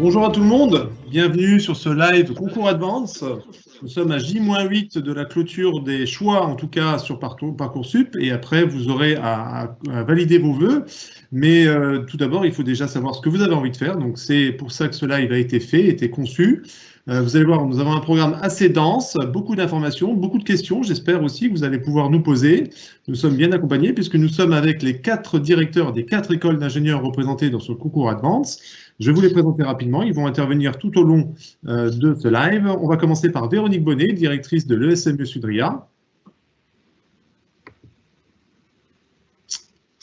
Bonjour à tout le monde, bienvenue sur ce live concours Advance. Nous sommes à J-8 de la clôture des choix, en tout cas sur Parcoursup, et après vous aurez à valider vos vœux. Mais tout d'abord, il faut déjà savoir ce que vous avez envie de faire, donc c'est pour ça que ce live a été fait, été conçu. Vous allez voir, nous avons un programme assez dense, beaucoup d'informations, beaucoup de questions. J'espère aussi que vous allez pouvoir nous poser. Nous sommes bien accompagnés puisque nous sommes avec les 4 directeurs des 4 écoles d'ingénieurs représentées dans ce concours Advance. Je vais vous les présenter rapidement. Ils vont intervenir tout au long de ce live. On va commencer par Véronique Bonnet, directrice de l'ESME Sudria.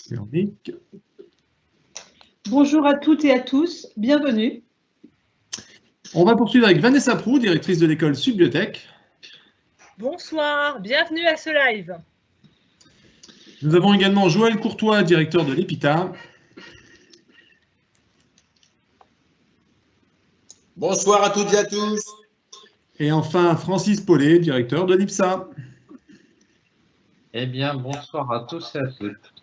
Véronique. Bonjour à toutes et à tous, bienvenue. On va poursuivre avec Vanessa Prou, directrice de l'école Subbiotech. Bonsoir, bienvenue à ce live. Nous avons également Joël Courtois, directeur de l'EPITA. Bonsoir à toutes et à tous. Et enfin, Francis Paulet, directeur de l'IPSA. Eh bien, bonsoir à tous et à toutes.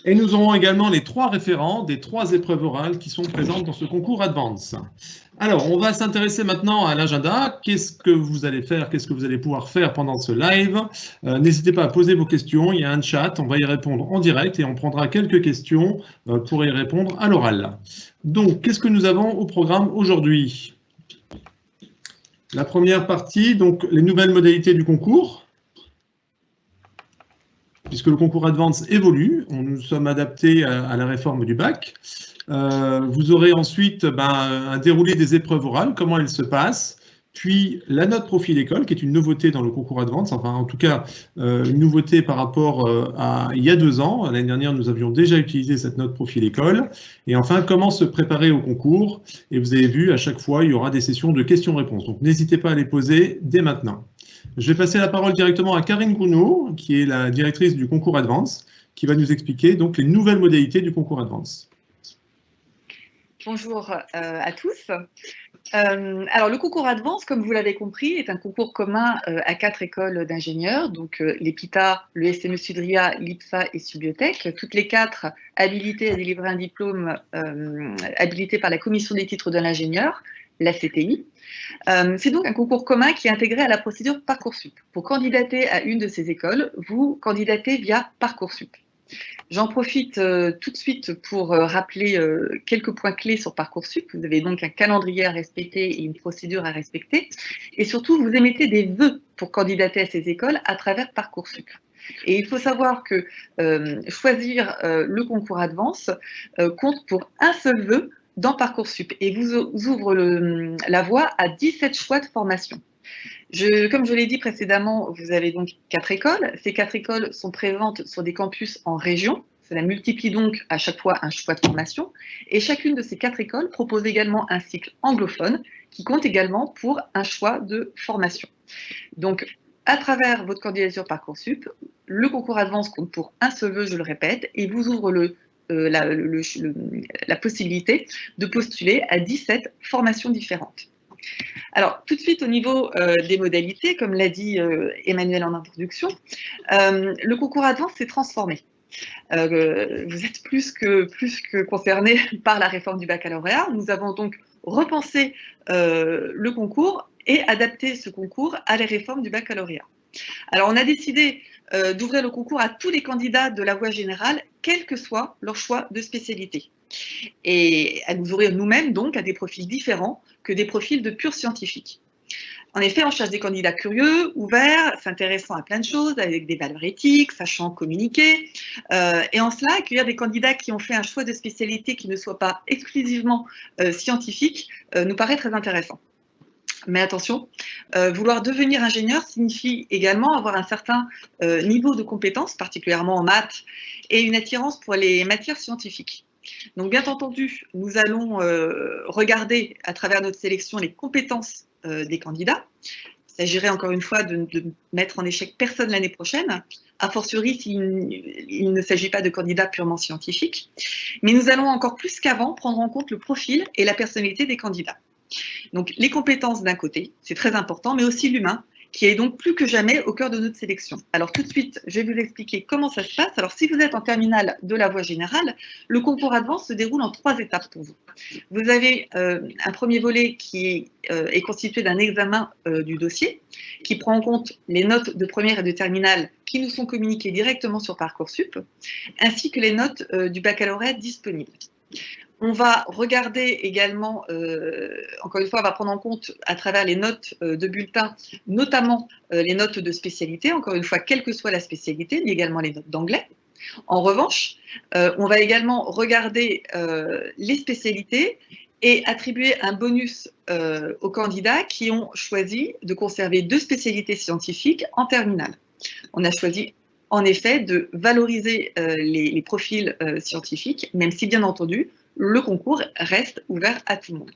Et nous aurons également les 3 référents des 3 épreuves orales qui sont présentes dans ce concours Advance. Alors, on va s'intéresser maintenant à l'agenda. Qu'est-ce que vous allez faire? Qu'est-ce que vous allez pouvoir faire pendant ce live? N'hésitez pas à poser vos questions. Il y a un chat, on va y répondre en direct et on prendra quelques questions pour y répondre à l'oral. Donc, qu'est-ce que nous avons au programme aujourd'hui? La première partie, donc les nouvelles modalités du concours. Puisque le concours Advance évolue, nous sommes adaptés à la réforme du bac. Vous aurez ensuite un déroulé des épreuves orales, comment elles se passent, puis la note profil école, qui est une nouveauté dans le concours Advance, enfin en tout cas une nouveauté par rapport à il y a 2 ans. L'année dernière, nous avions déjà utilisé cette note profil école. Et enfin, comment se préparer au concours. Et vous avez vu, à chaque fois, il y aura des sessions de questions-réponses. Donc n'hésitez pas à les poser dès maintenant. Je vais passer la parole directement à Karine Gounod, qui est la directrice du concours Advance, qui va nous expliquer donc les nouvelles modalités du concours Advance. Bonjour à tous. Alors, le concours Advance, comme vous l'avez compris, est un concours commun à 4 écoles d'ingénieurs, donc l'EPITA, le SME Sudria, l'IPSA et Subbiotech, toutes les 4 habilitées à délivrer un diplôme habilité par la commission des titres de l'ingénieur, la CTI. C'est donc un concours commun qui est intégré à la procédure Parcoursup. Pour candidater à une de ces écoles, vous candidatez via Parcoursup. J'en profite tout de suite pour rappeler quelques points clés sur Parcoursup. Vous avez donc un calendrier à respecter et une procédure à respecter. Et surtout, vous émettez des vœux pour candidater à ces écoles à travers Parcoursup. Et il faut savoir que choisir le concours Advance compte pour un seul vœu dans Parcoursup et vous ouvre la voie à 17 choix de formation. Comme je l'ai dit précédemment, vous avez donc 4 écoles. Ces 4 écoles sont présentes sur des campus en région. Cela multiplie donc à chaque fois un choix de formation. Et chacune de ces 4 écoles propose également un cycle anglophone qui compte également pour un choix de formation. Donc, à travers votre candidature Parcoursup, le concours Advance compte pour un seul vœu, je le répète, et vous ouvre la possibilité de postuler à 17 formations différentes. Alors, tout de suite, au niveau des modalités, comme l'a dit Emmanuel en introduction, le concours Advance s'est transformé. Vous êtes plus que concernés par la réforme du baccalauréat. Nous avons donc repensé le concours et adapté ce concours à la réforme du baccalauréat. Alors, on a décidé d'ouvrir le concours à tous les candidats de la voie générale, quel que soit leur choix de spécialité. Et à nous ouvrir nous-mêmes donc à des profils différents que des profils de purs scientifiques. En effet, on cherche des candidats curieux, ouverts, s'intéressant à plein de choses, avec des valeurs éthiques, sachant communiquer. Et en cela, accueillir des candidats qui ont fait un choix de spécialité qui ne soit pas exclusivement scientifique nous paraît très intéressant. Mais attention, vouloir devenir ingénieur signifie également avoir un certain niveau de compétences, particulièrement en maths, et une attirance pour les matières scientifiques. Donc, bien entendu, nous allons regarder à travers notre sélection les compétences des candidats. Il s'agirait encore une fois de mettre en échec personne l'année prochaine, a fortiori s'il ne s'agit pas de candidats purement scientifiques. Mais nous allons encore plus qu'avant prendre en compte le profil et la personnalité des candidats. Donc, les compétences d'un côté, c'est très important, mais aussi l'humain qui est donc plus que jamais au cœur de notre sélection. Alors tout de suite, je vais vous expliquer comment ça se passe. Alors si vous êtes en terminale de la voie générale, le concours Advance se déroule en 3 étapes pour vous. Vous avez un premier volet qui est constitué d'un examen du dossier, qui prend en compte les notes de première et de terminale qui nous sont communiquées directement sur Parcoursup, ainsi que les notes du baccalauréat disponibles. On va regarder également, encore une fois, on va prendre en compte à travers les notes de bulletin, notamment les notes de spécialité, encore une fois, quelle que soit la spécialité, mais également les notes d'anglais. En revanche, on va également regarder les spécialités et attribuer un bonus aux candidats qui ont choisi de conserver 2 spécialités scientifiques en terminale. On a choisi en effet de valoriser les profils scientifiques, même si bien entendu, le concours reste ouvert à tout le monde.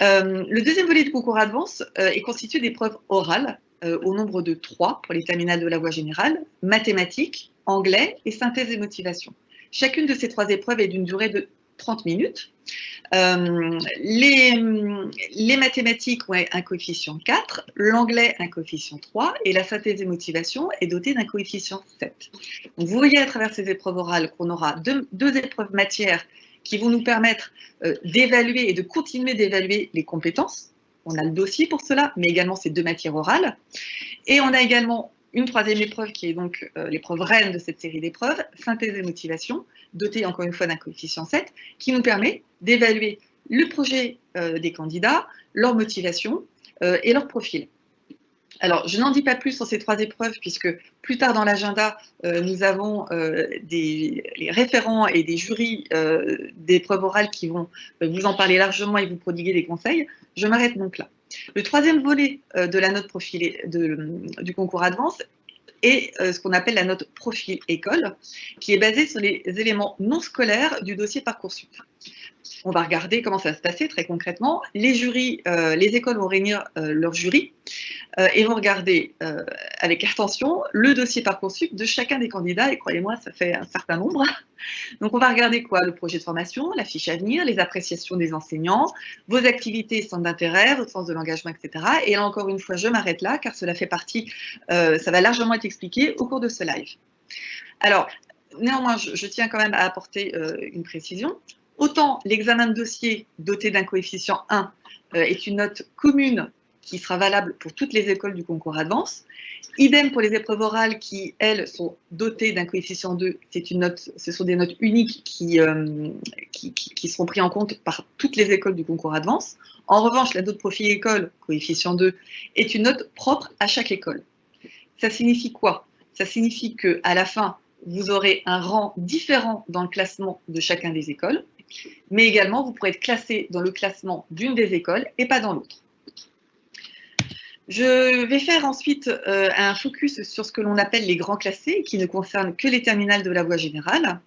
Le deuxième volet du concours Advance est constitué d'épreuves orales au nombre de 3 pour les terminales de la voie générale, mathématiques, anglais et synthèse et motivation. Chacune de ces 3 épreuves est d'une durée de 30 minutes. Les mathématiques ont un coefficient 4, l'anglais un coefficient 3 et la synthèse et motivation est dotée d'un coefficient 7. Donc vous voyez à travers ces épreuves orales qu'on aura deux épreuves matières qui vont nous permettre d'évaluer et de continuer d'évaluer les compétences. On a le dossier pour cela, mais également ces 2 matières orales. Et on a également une 3e épreuve qui est donc l'épreuve reine de cette série d'épreuves, synthèse et motivation, dotée encore une fois d'un coefficient 7, qui nous permet d'évaluer le projet des candidats, leur motivation et leur profil. Alors, je n'en dis pas plus sur ces 3 épreuves, puisque plus tard dans l'agenda, nous avons les référents et des jurys d'épreuves orales qui vont vous en parler largement et vous prodiguer des conseils. Je m'arrête donc là. Le 3e volet de la note profilée du concours Advance est ce qu'on appelle la note profil école, qui est basée sur les éléments non scolaires du dossier Parcoursup. On va regarder comment ça va se passer très concrètement. Les écoles vont réunir leur jury et vont regarder avec attention le dossier Parcoursup de chacun des candidats. Et croyez-moi, ça fait un certain nombre. Donc, on va regarder quoi? Le projet de formation, la fiche à venir, les appréciations des enseignants, vos activités, centres d'intérêt, votre sens de l'engagement, etc. Et là, encore une fois, je m'arrête là, car cela fait partie, ça va largement être expliqué au cours de ce live. Alors, néanmoins, je tiens quand même à apporter une précision. Autant l'examen de dossier doté d'un coefficient 1 est une note commune qui sera valable pour toutes les écoles du concours Advance. Idem pour les épreuves orales qui, elles, sont dotées d'un coefficient 2. Ce sont des notes uniques qui seront prises en compte par toutes les écoles du concours Advance. En revanche, la note profil école, coefficient 2, est une note propre à chaque école. Ça signifie quoi? Ça signifie qu'à la fin, vous aurez un rang différent dans le classement de chacun des écoles, mais également, vous pourrez être classé dans le classement d'une des écoles et pas dans l'autre. Je vais faire ensuite un focus sur ce que l'on appelle les grands classés, qui ne concernent que les terminales de la voie générale.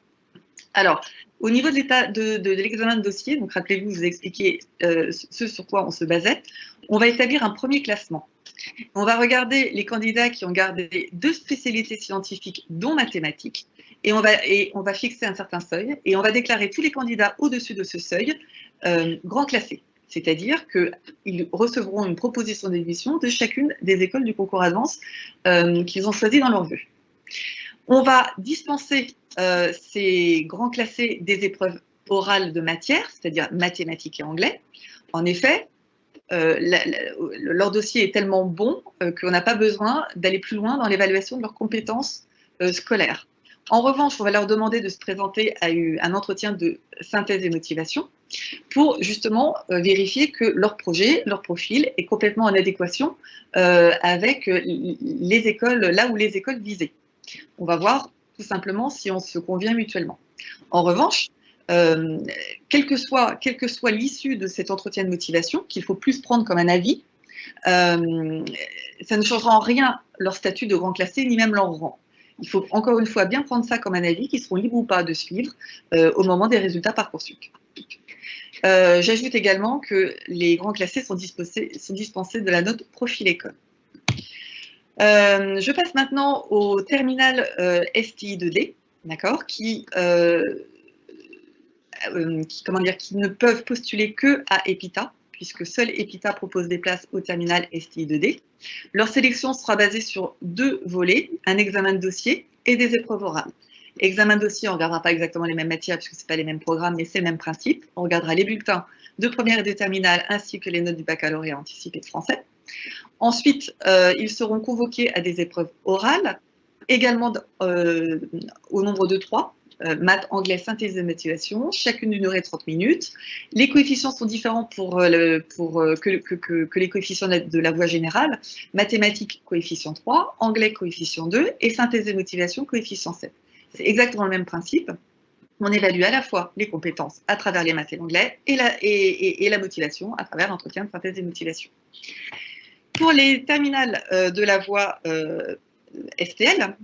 Alors, au niveau de l'examen de dossier, donc rappelez-vous, je vous ai expliqué ce sur quoi on se basait, on va établir un premier classement. On va regarder les candidats qui ont gardé 2 spécialités scientifiques, dont mathématiques, et on va fixer un certain seuil, et on va déclarer tous les candidats au-dessus de ce seuil grands classés. C'est-à-dire qu'ils recevront une proposition d'admission de chacune des écoles du concours Advance qu'ils ont choisies dans leur vœu. On va dispenser ces grands classés des épreuves orales de matière, c'est-à-dire mathématiques et anglais. En effet, leur dossier est tellement bon qu'on n'a pas besoin d'aller plus loin dans l'évaluation de leurs compétences scolaires. En revanche, on va leur demander de se présenter à un entretien de synthèse et motivation pour justement vérifier que leur projet, leur profil est complètement en adéquation avec les écoles, là où les écoles visées. On va voir tout simplement si on se convient mutuellement. En revanche, quelle que soit l'issue de cet entretien de motivation, qu'il faut plus prendre comme un avis, ça ne changera en rien leur statut de grand classé, ni même leur rang. Il faut encore une fois bien prendre ça comme un avis, qu'ils seront libres ou pas de suivre au moment des résultats Parcoursup. J'ajoute également que les grands classés sont dispensés de la note profil école. Je passe maintenant au terminal STI 2D, d'accord, qui ne peuvent postuler que à EPITA, puisque seul EPITA propose des places au terminal STI 2D. Leur sélection sera basée sur 2 volets, un examen de dossier et des épreuves orales. Examen de dossier, on ne regardera pas exactement les mêmes matières puisque ce n'est pas les mêmes programmes, mais c'est le même principe. On regardera les bulletins de première et de terminale ainsi que les notes du baccalauréat anticipé de français. Ensuite, ils seront convoqués à des épreuves orales, également au nombre de 3. Maths, anglais, synthèse et motivation, chacune d'une durée de 30 minutes. Les coefficients sont différents que les coefficients de la voie générale. Mathématiques, coefficient 3, anglais, coefficient 2, et synthèse et motivation, coefficient 7. C'est exactement le même principe. On évalue à la fois les compétences à travers les maths et l'anglais et la motivation à travers l'entretien de synthèse et motivation. Pour les terminales de la voie STL,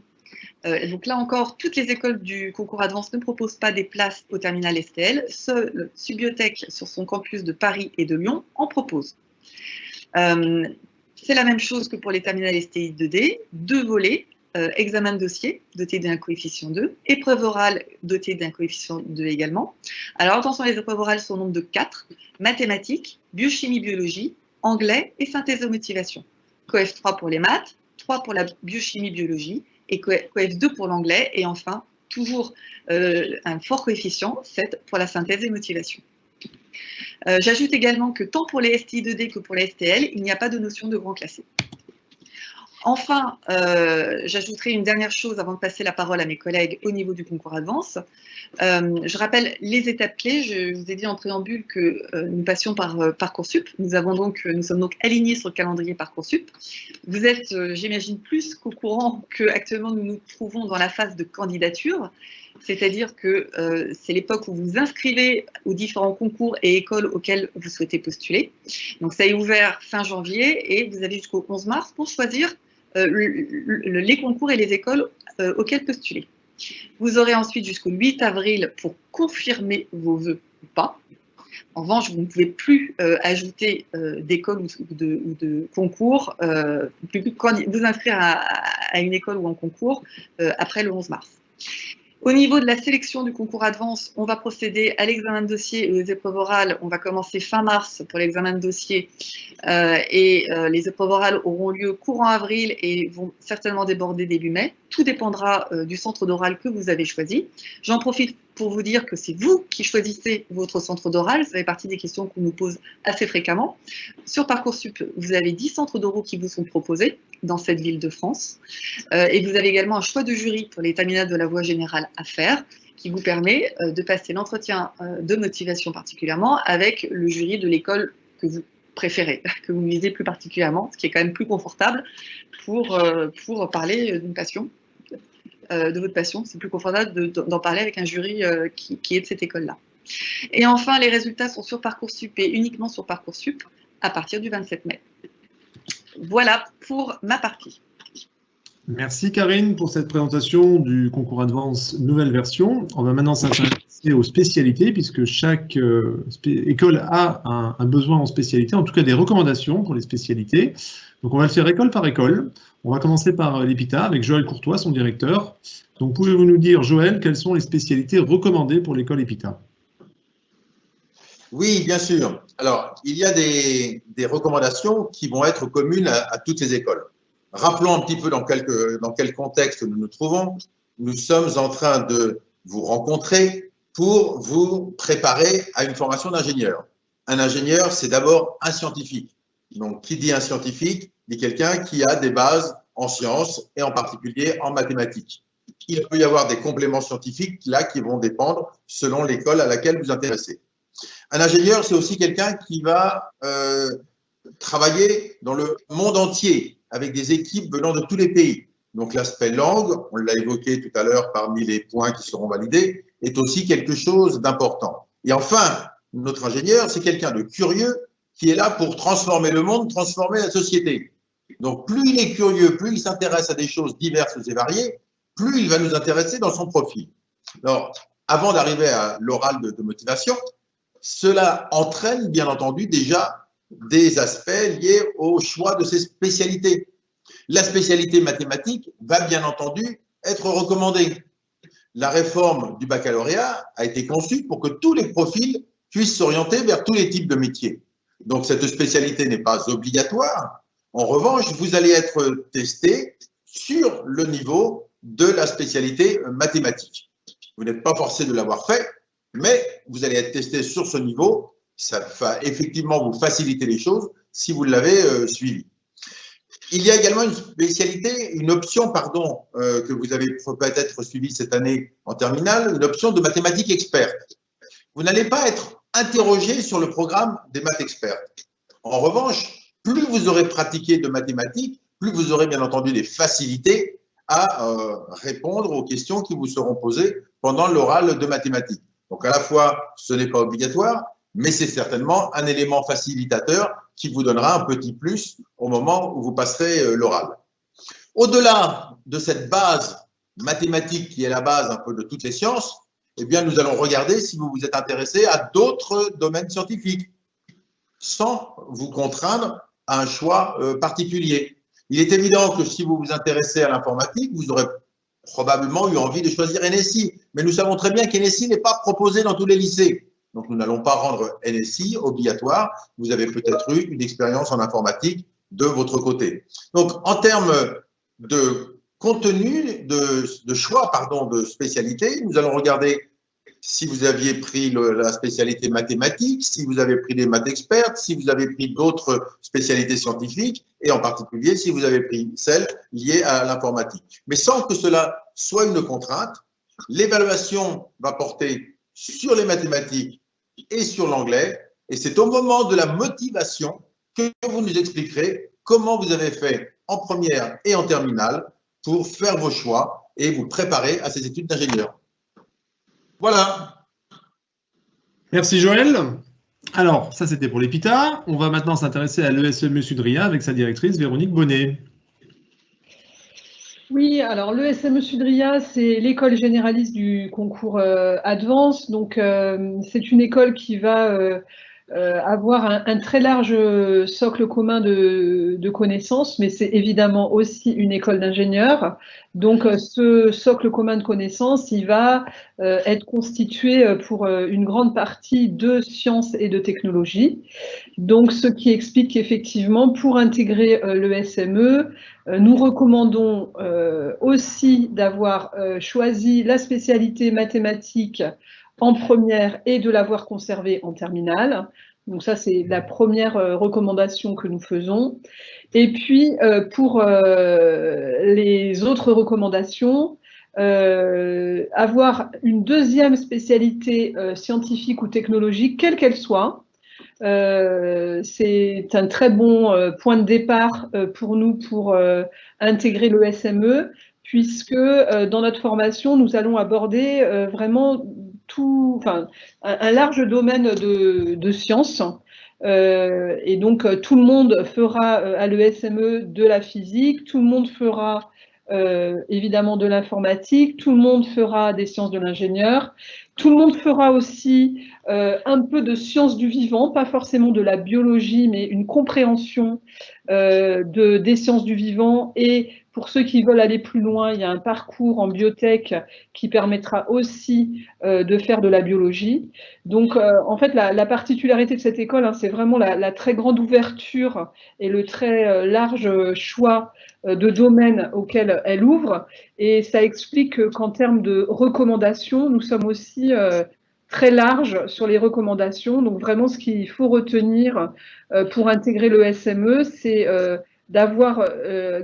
donc là encore, toutes les écoles du concours Advance ne proposent pas des places au terminal STL. Seul Subiotech, sur son campus de Paris et de Lyon, en propose. C'est la même chose que pour les terminales STI 2D, 2 volets, examen de dossier, doté d'un coefficient 2, épreuve orale, dotée d'un coefficient 2 également. Alors attention, les épreuves orales sont au nombre de 4, mathématiques, biochimie, biologie, anglais et synthèse de motivation. Coef 3 pour les maths, 3 pour la biochimie, biologie, et Coef 2 pour l'anglais, et enfin, toujours un fort coefficient, 7 pour la synthèse et motivation. J'ajoute également que tant pour les STI 2D que pour les STL, il n'y a pas de notion de grand classé. Enfin, j'ajouterai une dernière chose avant de passer la parole à mes collègues au niveau du concours Advance. Je rappelle les étapes clés. Je vous ai dit en préambule que nous passions par Parcoursup. Nous sommes donc alignés sur le calendrier Parcoursup. Vous êtes, j'imagine, plus qu'au courant qu'actuellement nous nous trouvons dans la phase de candidature. C'est-à-dire que c'est l'époque où vous vous inscrivez aux différents concours et écoles auxquels vous souhaitez postuler. Donc ça est ouvert fin janvier et vous avez jusqu'au 11 mars pour choisir les concours et les écoles auxquelles postuler. Vous aurez ensuite jusqu'au 8 avril pour confirmer vos vœux ou pas. En revanche, vous ne pouvez plus ajouter d'écoles ou de concours, vous inscrire à une école ou un concours après le 11 mars. Au niveau de la sélection du concours Advance, on va procéder à l'examen de dossier et aux épreuves orales. On va commencer fin mars pour l'examen de dossier et les épreuves orales auront lieu courant avril et vont certainement déborder début mai. Tout dépendra du centre d'oral que vous avez choisi. J'en profite pour vous dire que c'est vous qui choisissez votre centre d'oral. Ça fait partie des questions qu'on nous pose assez fréquemment. Sur Parcoursup, vous avez 10 centres d'oraux qui vous sont proposés dans cette ville de France. Et vous avez également un choix de jury pour les terminales de la voie générale à faire, qui vous permet de passer l'entretien de motivation particulièrement avec le jury de l'école que vous préférez, que vous visez plus particulièrement, ce qui est quand même plus confortable pour parler d'une passion, de votre passion. C'est plus confortable d'en parler avec un jury qui est de cette école-là. Et enfin, les résultats sont sur Parcoursup et uniquement sur Parcoursup à partir du 27 mai. Voilà pour ma partie. Merci Karine pour cette présentation du concours Advance nouvelle version. On va maintenant s'intéresser aux spécialités puisque chaque école a un besoin en spécialité, en tout cas des recommandations pour les spécialités. Donc on va le faire école par école. On va commencer par l'EPITA avec Joël Courtois, son directeur. Donc pouvez-vous nous dire, Joël, quelles sont les spécialités recommandées pour l'école EPITA? Oui, bien sûr. Alors, il y a des recommandations qui vont être communes à toutes les écoles. Rappelons un petit peu dans quel contexte nous nous trouvons. Nous sommes en train de vous rencontrer pour vous préparer à une formation d'ingénieur. Un ingénieur, c'est d'abord un scientifique. Donc, qui dit un scientifique, dit quelqu'un qui a des bases en sciences et en particulier en mathématiques. Il peut y avoir des compléments scientifiques là qui vont dépendre selon l'école à laquelle vous intéressez. Un ingénieur, c'est aussi quelqu'un qui va travailler dans le monde entier avec des équipes venant de tous les pays. Donc l'aspect langue, on l'a évoqué tout à l'heure parmi les points qui seront validés, est aussi quelque chose d'important. Et enfin, notre ingénieur, c'est quelqu'un de curieux qui est là pour transformer le monde, transformer la société. Donc plus il est curieux, plus il s'intéresse à des choses diverses et variées, plus il va nous intéresser dans son profil. Alors, avant d'arriver à l'oral de motivation, cela entraîne bien entendu déjà des aspects liés au choix de ses spécialités. La spécialité mathématique va bien entendu être recommandée. La réforme du baccalauréat a été conçue pour que tous les profils puissent s'orienter vers tous les types de métiers. Donc, cette spécialité n'est pas obligatoire. En revanche, vous allez être testé sur le niveau de la spécialité mathématique. Vous n'êtes pas forcé de l'avoir fait, mais vous allez être testé sur ce niveau. Ça va effectivement vous faciliter les choses si vous l'avez suivi. Il y a également une option, que vous avez peut-être suivie cette année en terminale, une option de mathématiques expertes. Vous n'allez pas être interrogé sur le programme des maths expertes. En revanche, plus vous aurez pratiqué de mathématiques, plus vous aurez bien entendu des facilités à répondre aux questions qui vous seront posées pendant l'oral de mathématiques. Donc à la fois, ce n'est pas obligatoire, mais c'est certainement un élément facilitateur qui vous donnera un petit plus au moment où vous passerez l'oral. Au-delà de cette base mathématique qui est la base un peu de toutes les sciences, eh bien, nous allons regarder si vous vous êtes intéressé à d'autres domaines scientifiques, sans vous contraindre à un choix particulier. Il est évident que si vous vous intéressez à l'informatique, vous aurez probablement eu envie de choisir NSI. Mais nous savons très bien qu'NSI n'est pas proposé dans tous les lycées. Donc, nous n'allons pas rendre NSI obligatoire. Vous avez peut-être eu une expérience en informatique de votre côté. Donc, en termes de contenu, de choix, de spécialité, nous allons regarder si vous aviez pris la spécialité mathématique, si vous avez pris des maths expertes, si vous avez pris d'autres spécialités scientifiques, et en particulier si vous avez pris celles liées à l'informatique. Mais sans que cela soit une contrainte, l'évaluation va porter sur les mathématiques et sur l'anglais, et c'est au moment de la motivation que vous nous expliquerez comment vous avez fait en première et en terminale pour faire vos choix et vous préparer à ces études d'ingénieur. Voilà. Merci Joël. Alors, ça c'était pour l'EPITA. On va maintenant s'intéresser à l'ESME Sudria avec sa directrice Véronique Bonnet. Oui, alors l'ESME Sudria, c'est l'école généraliste du concours Advance. Donc, c'est une école qui va avoir un très large socle commun de connaissances, mais c'est évidemment aussi une école d'ingénieurs. Donc, ce socle commun de connaissances, il va être constitué pour une grande partie de sciences et de technologies. Donc, ce qui explique qu'effectivement, pour intégrer le SME, nous recommandons aussi d'avoir choisi la spécialité mathématique en première et de l'avoir conservée en terminale. Donc ça, c'est la première recommandation que nous faisons. Et puis, pour les autres recommandations, avoir une deuxième spécialité scientifique ou technologique, quelle qu'elle soit, c'est un très bon point de départ pour nous pour intégrer le SME, puisque dans notre formation, nous allons aborder vraiment un large domaine de sciences. Et donc, tout le monde fera à l'ESME de la physique, tout le monde fera évidemment de l'informatique, tout le monde fera des sciences de l'ingénieur, tout le monde fera aussi un peu de sciences du vivant, pas forcément de la biologie, mais une compréhension des sciences du vivant. Et pour ceux qui veulent aller plus loin, il y a un parcours en biotech qui permettra aussi de faire de la biologie. Donc, en fait, la particularité de cette école, c'est vraiment la très grande ouverture et le très large choix de domaines auxquels elle ouvre. Et ça explique qu'en termes de recommandations, nous sommes aussi très larges sur les recommandations. Donc, vraiment, ce qu'il faut retenir pour intégrer le SME, c'est d'avoir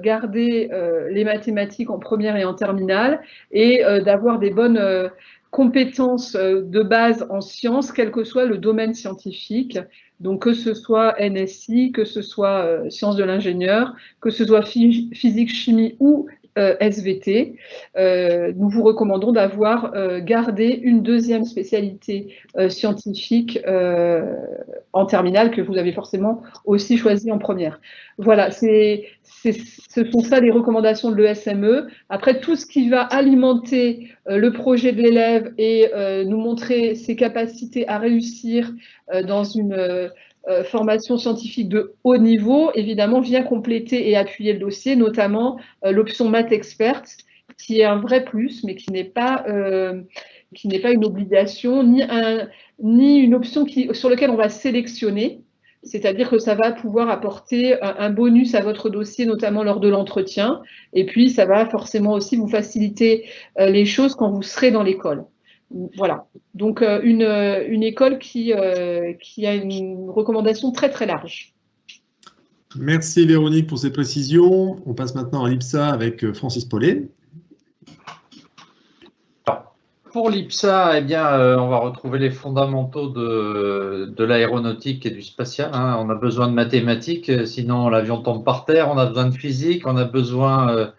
gardé les mathématiques en première et en terminale et d'avoir des bonnes compétences de base en sciences, quel que soit le domaine scientifique. Donc, que ce soit NSI, que ce soit sciences de l'ingénieur, que ce soit physique, chimie ou SVT, nous vous recommandons d'avoir gardé une deuxième spécialité scientifique en terminale que vous avez forcément aussi choisi en première. Voilà, ce sont ça les recommandations de l'ESME. Après, tout ce qui va alimenter le projet de l'élève et nous montrer ses capacités à réussir dans une formation scientifique de haut niveau, évidemment, vient compléter et appuyer le dossier, notamment l'option maths experte, qui est un vrai plus, mais qui n'est pas une obligation, ni une option sur laquelle on va sélectionner. c'est-à-dire que ça va pouvoir apporter un bonus à votre dossier, notamment lors de l'entretien, et puis ça va forcément aussi vous faciliter les choses quand vous serez dans l'école. Voilà, donc une école qui a une recommandation très très large. Merci Véronique pour ces précisions. On passe maintenant à l'IPSA avec Francis Paulet. Pour l'IPSA, eh bien, on va retrouver les fondamentaux de l'aéronautique et du spatial. Hein. On a besoin de mathématiques, sinon l'avion tombe par terre. On a besoin de physique, on a besoin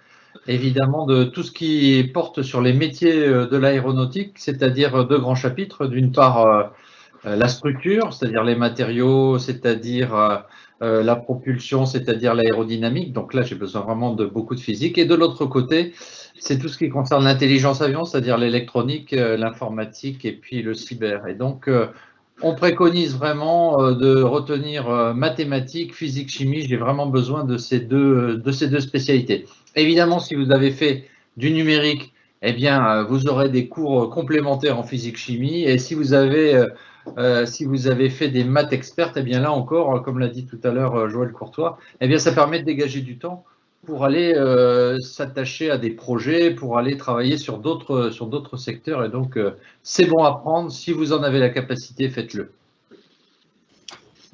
évidemment de tout ce qui porte sur les métiers de l'aéronautique, c'est-à-dire deux grands chapitres. D'une part, la structure, c'est-à-dire les matériaux, c'est-à-dire la propulsion, c'est-à-dire l'aérodynamique. Donc là, j'ai besoin vraiment de beaucoup de physique. Et de l'autre côté, c'est tout ce qui concerne l'intelligence avion, c'est-à-dire l'électronique, l'informatique et puis le cyber. Et donc, on préconise vraiment de retenir mathématiques, physique, chimie. J'ai vraiment besoin de ces deux spécialités. Évidemment, si vous avez fait du numérique, eh bien, vous aurez des cours complémentaires en physique-chimie. Et si vous avez fait des maths expertes, eh bien là encore, comme l'a dit tout à l'heure Joël Courtois, eh bien, ça permet de dégager du temps pour aller s'attacher à des projets, pour aller travailler sur d'autres secteurs. Et donc, c'est bon à prendre. Si vous en avez la capacité, faites-le.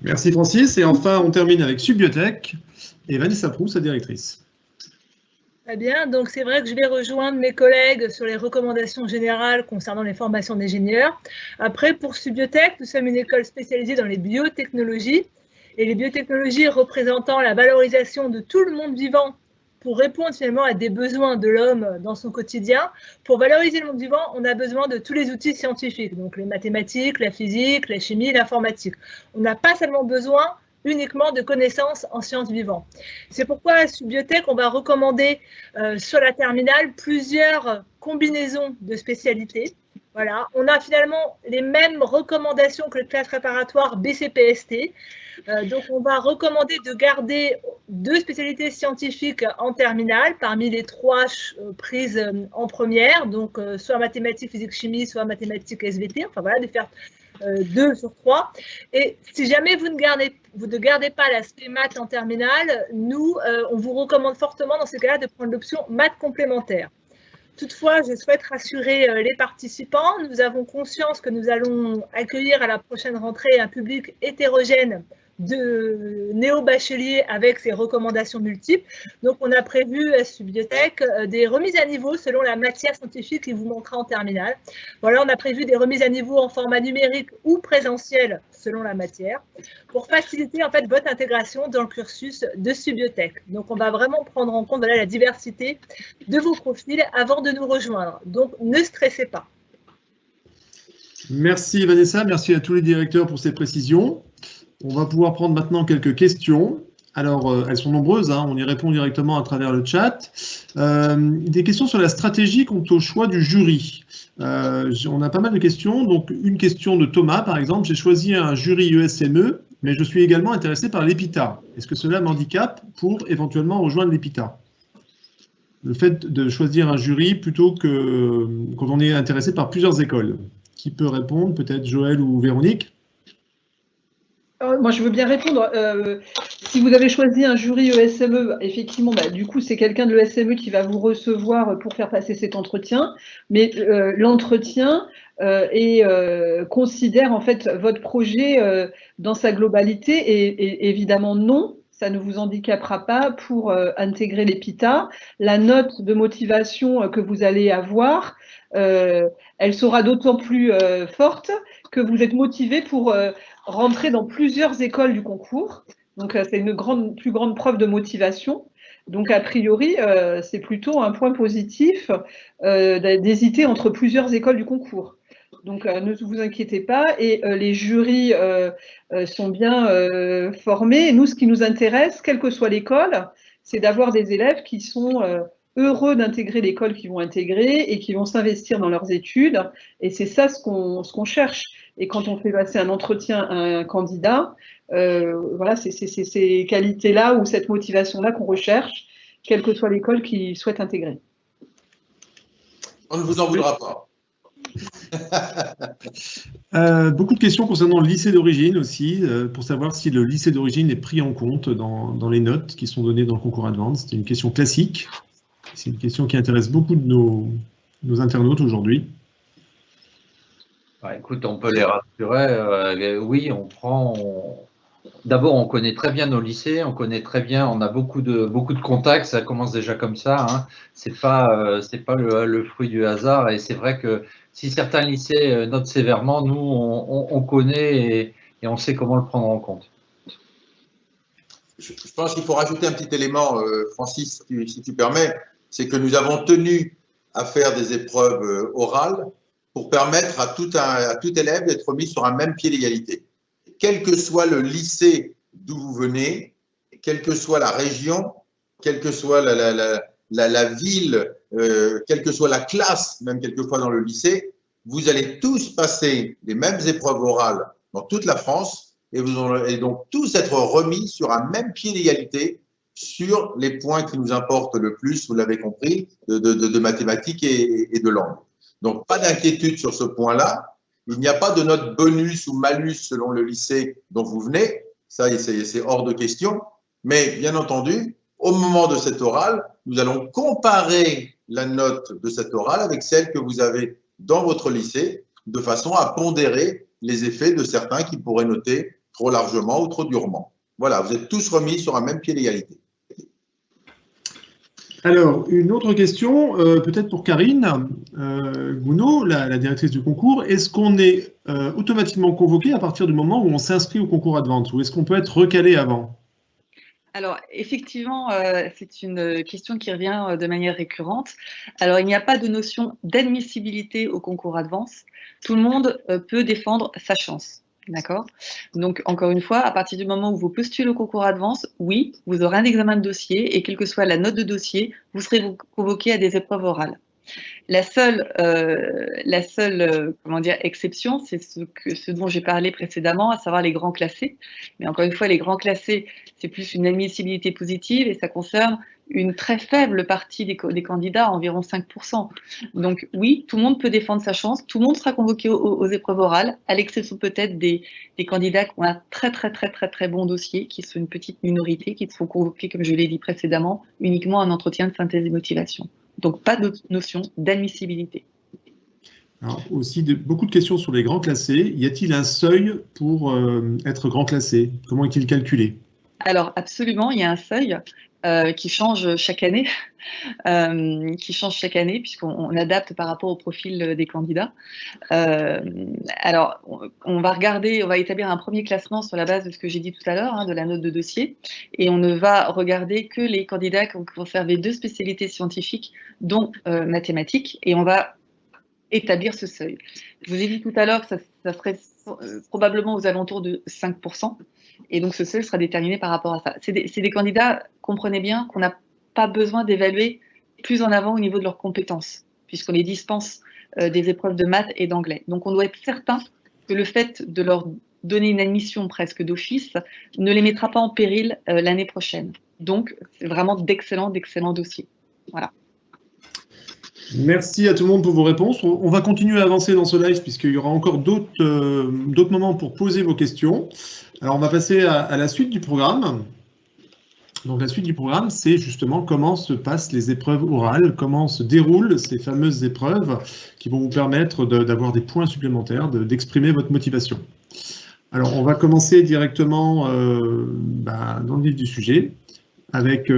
Merci Francis. Et enfin, on termine avec Subbiotech et Vanessa Proust, sa directrice. Très bien, donc c'est vrai que je vais rejoindre mes collègues sur les recommandations générales concernant les formations d'ingénieurs. Après, pour Subbiotech, nous sommes une école spécialisée dans les biotechnologies et les biotechnologies représentant la valorisation de tout le monde vivant pour répondre finalement à des besoins de l'homme dans son quotidien. Pour valoriser le monde vivant, on a besoin de tous les outils scientifiques, donc les mathématiques, la physique, la chimie, l'informatique. On n'a pas seulement besoin uniquement de connaissances en sciences vivantes. C'est pourquoi à Subbiotech, on va recommander sur la terminale plusieurs combinaisons de spécialités. Voilà, on a finalement les mêmes recommandations que le classe préparatoire BCPST. Donc, on va recommander de garder 2 spécialités scientifiques en terminale parmi les 3 prises en première, donc soit mathématiques, physique, chimie, soit mathématiques, SVT. Enfin voilà, de faire 2 sur 3. Et si jamais vous ne gardez pas l'aspect maths en terminale, nous, on vous recommande fortement dans ces cas-là de prendre l'option maths complémentaire. Toutefois, je souhaite rassurer les participants. Nous avons conscience que nous allons accueillir à la prochaine rentrée un public hétérogène de néo-bacheliers avec ces recommandations multiples. Donc, on a prévu à Subbiotech des remises à niveau selon la matière scientifique qui vous manquera en terminale. Voilà, on a prévu des remises à niveau en format numérique ou présentiel selon la matière pour faciliter en fait votre intégration dans le cursus de Subbiotech. Donc, on va vraiment prendre en compte la diversité de vos profils avant de nous rejoindre. Donc, ne stressez pas. Merci Vanessa, merci à tous les directeurs pour ces précisions. On va pouvoir prendre maintenant quelques questions. Alors, elles sont nombreuses, hein, on y répond directement à travers le chat. Des questions sur la stratégie quant au choix du jury. On a pas mal de questions. Donc, une question de Thomas, par exemple. J'ai choisi un jury ESME, mais je suis également intéressé par l'EPITA. Est-ce que cela m'handicape pour éventuellement rejoindre l'EPITA? Le fait de choisir un jury plutôt que quand on est intéressé par plusieurs écoles. Qui peut répondre? Peut-être Joël ou Véronique? Moi, je veux bien répondre. Si vous avez choisi un jury ESME, effectivement, du coup, c'est quelqu'un de l'ESME qui va vous recevoir pour faire passer cet entretien. Mais l'entretien considère en fait votre projet dans sa globalité et évidemment non. Ça ne vous handicapera pas pour intégrer l'EPITA. La note de motivation que vous allez avoir, elle sera d'autant plus forte que vous êtes motivé pour rentrer dans plusieurs écoles du concours. Donc, c'est une plus grande preuve de motivation. Donc, a priori, c'est plutôt un point positif d'hésiter entre plusieurs écoles du concours. Donc, ne vous inquiétez pas. Et les jurys sont bien formés. Et nous, ce qui nous intéresse, quelle que soit l'école, c'est d'avoir des élèves qui sont heureux d'intégrer l'école qu'ils vont intégrer et qui vont s'investir dans leurs études. Et c'est ça ce qu'on cherche. Et quand on fait passer un entretien à un candidat, voilà, c'est ces qualités-là ou cette motivation-là qu'on recherche, quelle que soit l'école qu'il souhaite intégrer. On ne vous en voudra pas. Beaucoup de questions concernant le lycée d'origine aussi, pour savoir si le lycée d'origine est pris en compte dans les notes qui sont données dans le concours Advance. C'est une question classique. C'est une question qui intéresse beaucoup de nos internautes aujourd'hui. Écoute, on peut les rassurer. Oui, on prend. D'abord, on connaît très bien nos lycées, on connaît très bien, on a beaucoup de contacts, ça commence déjà comme ça. Hein. C'est pas le fruit du hasard. Et c'est vrai que si certains lycées notent sévèrement, nous, on connaît et on sait comment le prendre en compte. Je pense qu'il faut rajouter un petit élément, Francis, si tu permets, c'est que nous avons tenu à faire des épreuves orales pour permettre à tout élève d'être mis sur un même pied d'égalité. Quel que soit le lycée d'où vous venez, quelle que soit la région, quelle que soit la ville, quelle que soit la classe, même quelquefois dans le lycée, vous allez tous passer les mêmes épreuves orales dans toute la France et vous allez donc tous être remis sur un même pied d'égalité sur les points qui nous importent le plus, vous l'avez compris, de mathématiques et de langue. Donc, pas d'inquiétude sur ce point-là. Il n'y a pas de note bonus ou malus selon le lycée dont vous venez. Ça, c'est hors de question. Mais bien entendu, au moment de cette orale, nous allons comparer la note de cette orale avec celle que vous avez dans votre lycée, de façon à pondérer les effets de certains qui pourraient noter trop largement ou trop durement. Voilà, vous êtes tous remis sur un même pied d'égalité. Alors, une autre question, peut-être pour Karine Gounod, la directrice du concours. Est-ce qu'on est automatiquement convoqué à partir du moment où on s'inscrit au concours Advance ou est-ce qu'on peut être recalé avant? Alors, effectivement, c'est une question qui revient de manière récurrente. Alors, il n'y a pas de notion d'admissibilité au concours Advance. Tout le monde peut défendre sa chance. D'accord? Donc, encore une fois, à partir du moment où vous postulez au concours Advance, oui, vous aurez un examen de dossier et quelle que soit la note de dossier, vous serez convoqué à des épreuves orales. La seule comment dire, exception, c'est ce dont j'ai parlé précédemment, à savoir les grands classés. Mais encore une fois, les grands classés, c'est plus une admissibilité positive et ça concerne une très faible partie des candidats, environ 5%. Donc oui, tout le monde peut défendre sa chance, tout le monde sera convoqué aux épreuves orales, à l'exception peut-être des candidats qui ont un très bon dossier, qui sont une petite minorité, qui seront convoqués, comme je l'ai dit précédemment, uniquement à un entretien de synthèse et motivation. Donc, pas de notion d'admissibilité. Alors, aussi, beaucoup de questions sur les grands classés. Y a-t-il un seuil pour être grand classé? Comment est-il calculé? Alors, absolument, il y a un seuil qui change chaque année, puisqu'on adapte par rapport au profil des candidats. Alors, on va établir un premier classement sur la base de ce que j'ai dit tout à l'heure, hein, de la note de dossier, et on ne va regarder que les candidats qui ont conservé 2 spécialités scientifiques, dont mathématiques, et on va établir ce seuil. Je vous ai dit tout à l'heure que ça serait probablement aux alentours de 5%, et donc ce seuil sera déterminé par rapport à ça. C'est des candidats, comprenez bien, qu'on n'a pas besoin d'évaluer plus en avant au niveau de leurs compétences, puisqu'on les dispense des épreuves de maths et d'anglais. Donc on doit être certain que le fait de leur donner une admission presque d'office ne les mettra pas en péril l'année prochaine. Donc c'est vraiment d'excellents dossiers. Voilà. Merci à tout le monde pour vos réponses. On va continuer à avancer dans ce live puisqu'il y aura encore d'autres moments pour poser vos questions. Alors, on va passer à la suite du programme. Donc, la suite du programme, c'est justement comment se passent les épreuves orales, comment se déroulent ces fameuses épreuves qui vont vous permettre d'avoir des points supplémentaires, d'exprimer votre motivation. Alors, on va commencer directement dans le vif du sujet avec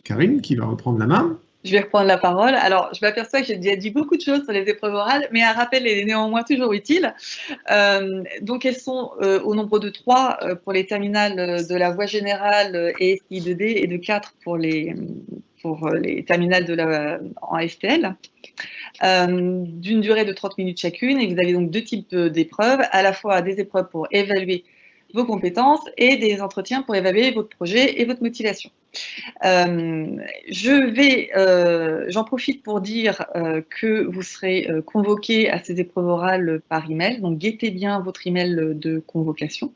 Karine qui va reprendre la main. Je vais reprendre la parole. Alors, je m'aperçois que j'ai déjà dit beaucoup de choses sur les épreuves orales, mais un rappel est néanmoins toujours utile. Donc, elles sont au nombre de 3 pour les terminales de la voie générale et SI2D et de 4 pour les terminales en STL, d'une durée de 30 minutes chacune. Et vous avez donc 2 types d'épreuves, à la fois des épreuves pour évaluer vos compétences et des entretiens pour évaluer votre projet et votre motivation. J'en profite pour dire que vous serez convoqué à ces épreuves orales par email, donc guettez bien votre email de convocation.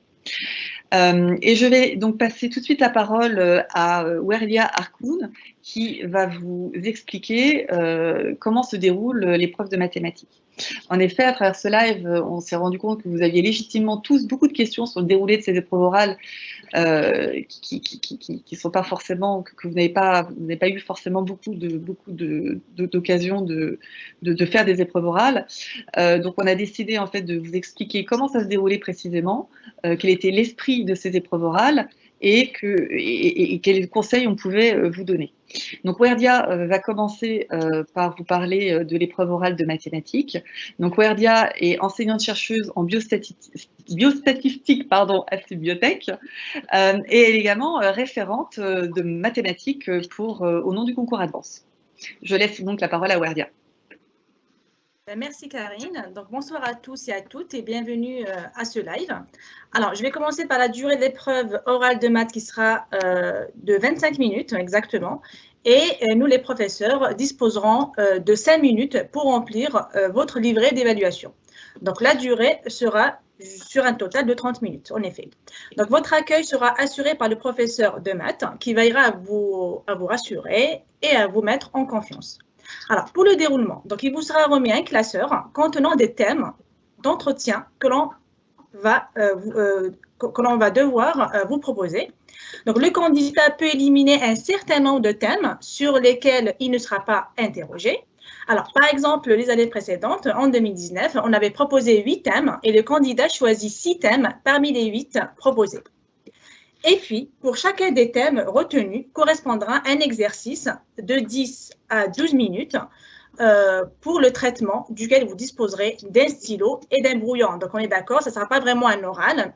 Et je vais donc passer tout de suite la parole à Werlia Arkoun, qui va vous expliquer comment se déroule l'épreuve de mathématiques. En effet, à travers ce live, on s'est rendu compte que vous aviez légitimement tous beaucoup de questions sur le déroulé de ces épreuves orales qui sont pas forcément, que vous n'avez pas eu forcément beaucoup d'occasions de faire des épreuves orales. Donc, on a décidé en fait de vous expliquer comment ça se déroulait précisément, quel était l'esprit de ces épreuves orales et quels conseils on pouvait vous donner. Donc, Werdia va commencer par vous parler de l'épreuve orale de mathématiques. Donc, Werdia est enseignante-chercheuse en biostatistique à Subiotech et elle est également référente de mathématiques au nom du concours Advance. Je laisse donc la parole à Werdia. Merci Karine. Donc, bonsoir à tous et à toutes et bienvenue à ce live. Alors, je vais commencer par la durée de l'épreuve orale de maths qui sera de 25 minutes exactement. Et nous, les professeurs, disposerons de 5 minutes pour remplir votre livret d'évaluation. Donc, la durée sera sur un total de 30 minutes, en effet. Donc, votre accueil sera assuré par le professeur de maths qui veillera à vous rassurer et à vous mettre en confiance. Alors, pour le déroulement, donc il vous sera remis un classeur contenant des thèmes d'entretien que l'on va devoir vous proposer. Donc, le candidat peut éliminer un certain nombre de thèmes sur lesquels il ne sera pas interrogé. Alors, par exemple, les années précédentes, en 2019, on avait proposé 8 thèmes et le candidat choisit 6 thèmes parmi les 8 proposés. Et puis, pour chacun des thèmes retenus, correspondra un exercice de 10 à 12 minutes pour le traitement duquel vous disposerez d'un stylo et d'un brouillon. Donc, on est d'accord, ça ne sera pas vraiment un oral,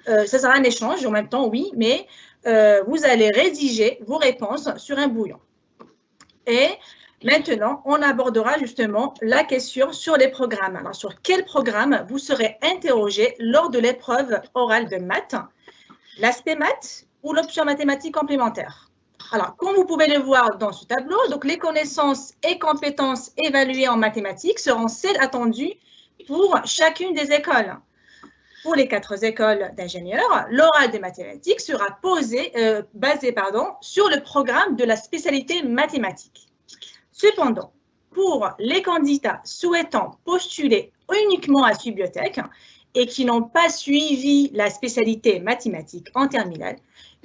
ça sera un échange en même temps, oui, mais vous allez rédiger vos réponses sur un brouillon. Et maintenant, on abordera justement la question sur les programmes. Alors, sur quel programme vous serez interrogé lors de l'épreuve orale de maths? L'aspect maths ou l'option mathématiques complémentaire. Alors, comme vous pouvez le voir dans ce tableau, donc les connaissances et compétences évaluées en mathématiques seront celles attendues pour chacune des écoles. Pour les 4 écoles d'ingénieurs, l'oral des mathématiques sera basé sur le programme de la spécialité mathématiques. Cependant, pour les candidats souhaitant postuler uniquement à Subiotech, et qui n'ont pas suivi la spécialité mathématiques en terminale,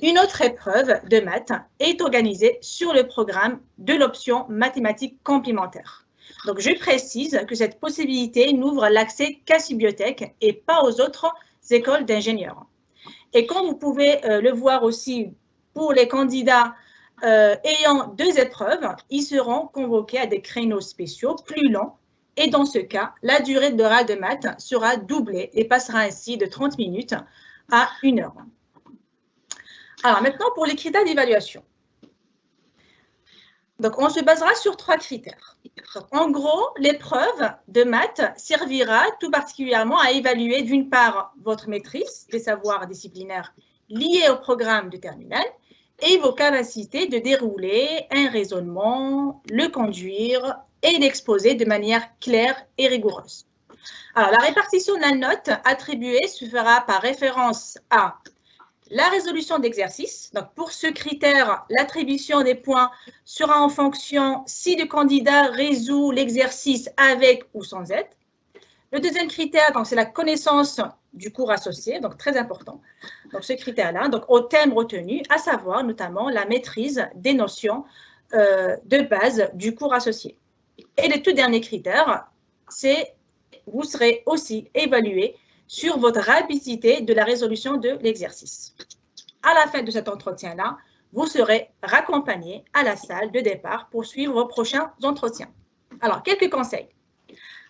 une autre épreuve de maths est organisée sur le programme de l'option mathématiques complémentaires. Donc, je précise que cette possibilité n'ouvre l'accès qu'à Subiotech et pas aux autres écoles d'ingénieurs. Et comme vous pouvez le voir aussi pour les candidats ayant 2 épreuves, ils seront convoqués à des créneaux spéciaux plus longs. Et dans ce cas, la durée de l'oral de maths sera doublée et passera ainsi de 30 minutes à 1 heure. Alors maintenant, pour les critères d'évaluation. Donc, on se basera sur 3 critères. Donc, en gros, l'épreuve de maths servira tout particulièrement à évaluer d'une part votre maîtrise des savoirs disciplinaires liés au programme de terminale et vos capacités de dérouler un raisonnement, le conduire et l'exposer de manière claire et rigoureuse. Alors, la répartition de la note attribuée se fera par référence à la résolution d'exercice. Donc, pour ce critère, l'attribution des points sera en fonction si le candidat résout l'exercice avec ou sans aide. Le deuxième critère, c'est la connaissance du cours associé, donc très important. Donc, ce critère-là, donc au thème retenu, à savoir notamment la maîtrise des notions de base du cours associé. Et le tout dernier critère, c'est vous serez aussi évalué sur votre rapidité de la résolution de l'exercice. À la fin de cet entretien-là, vous serez raccompagné à la salle de départ pour suivre vos prochains entretiens. Alors, quelques conseils.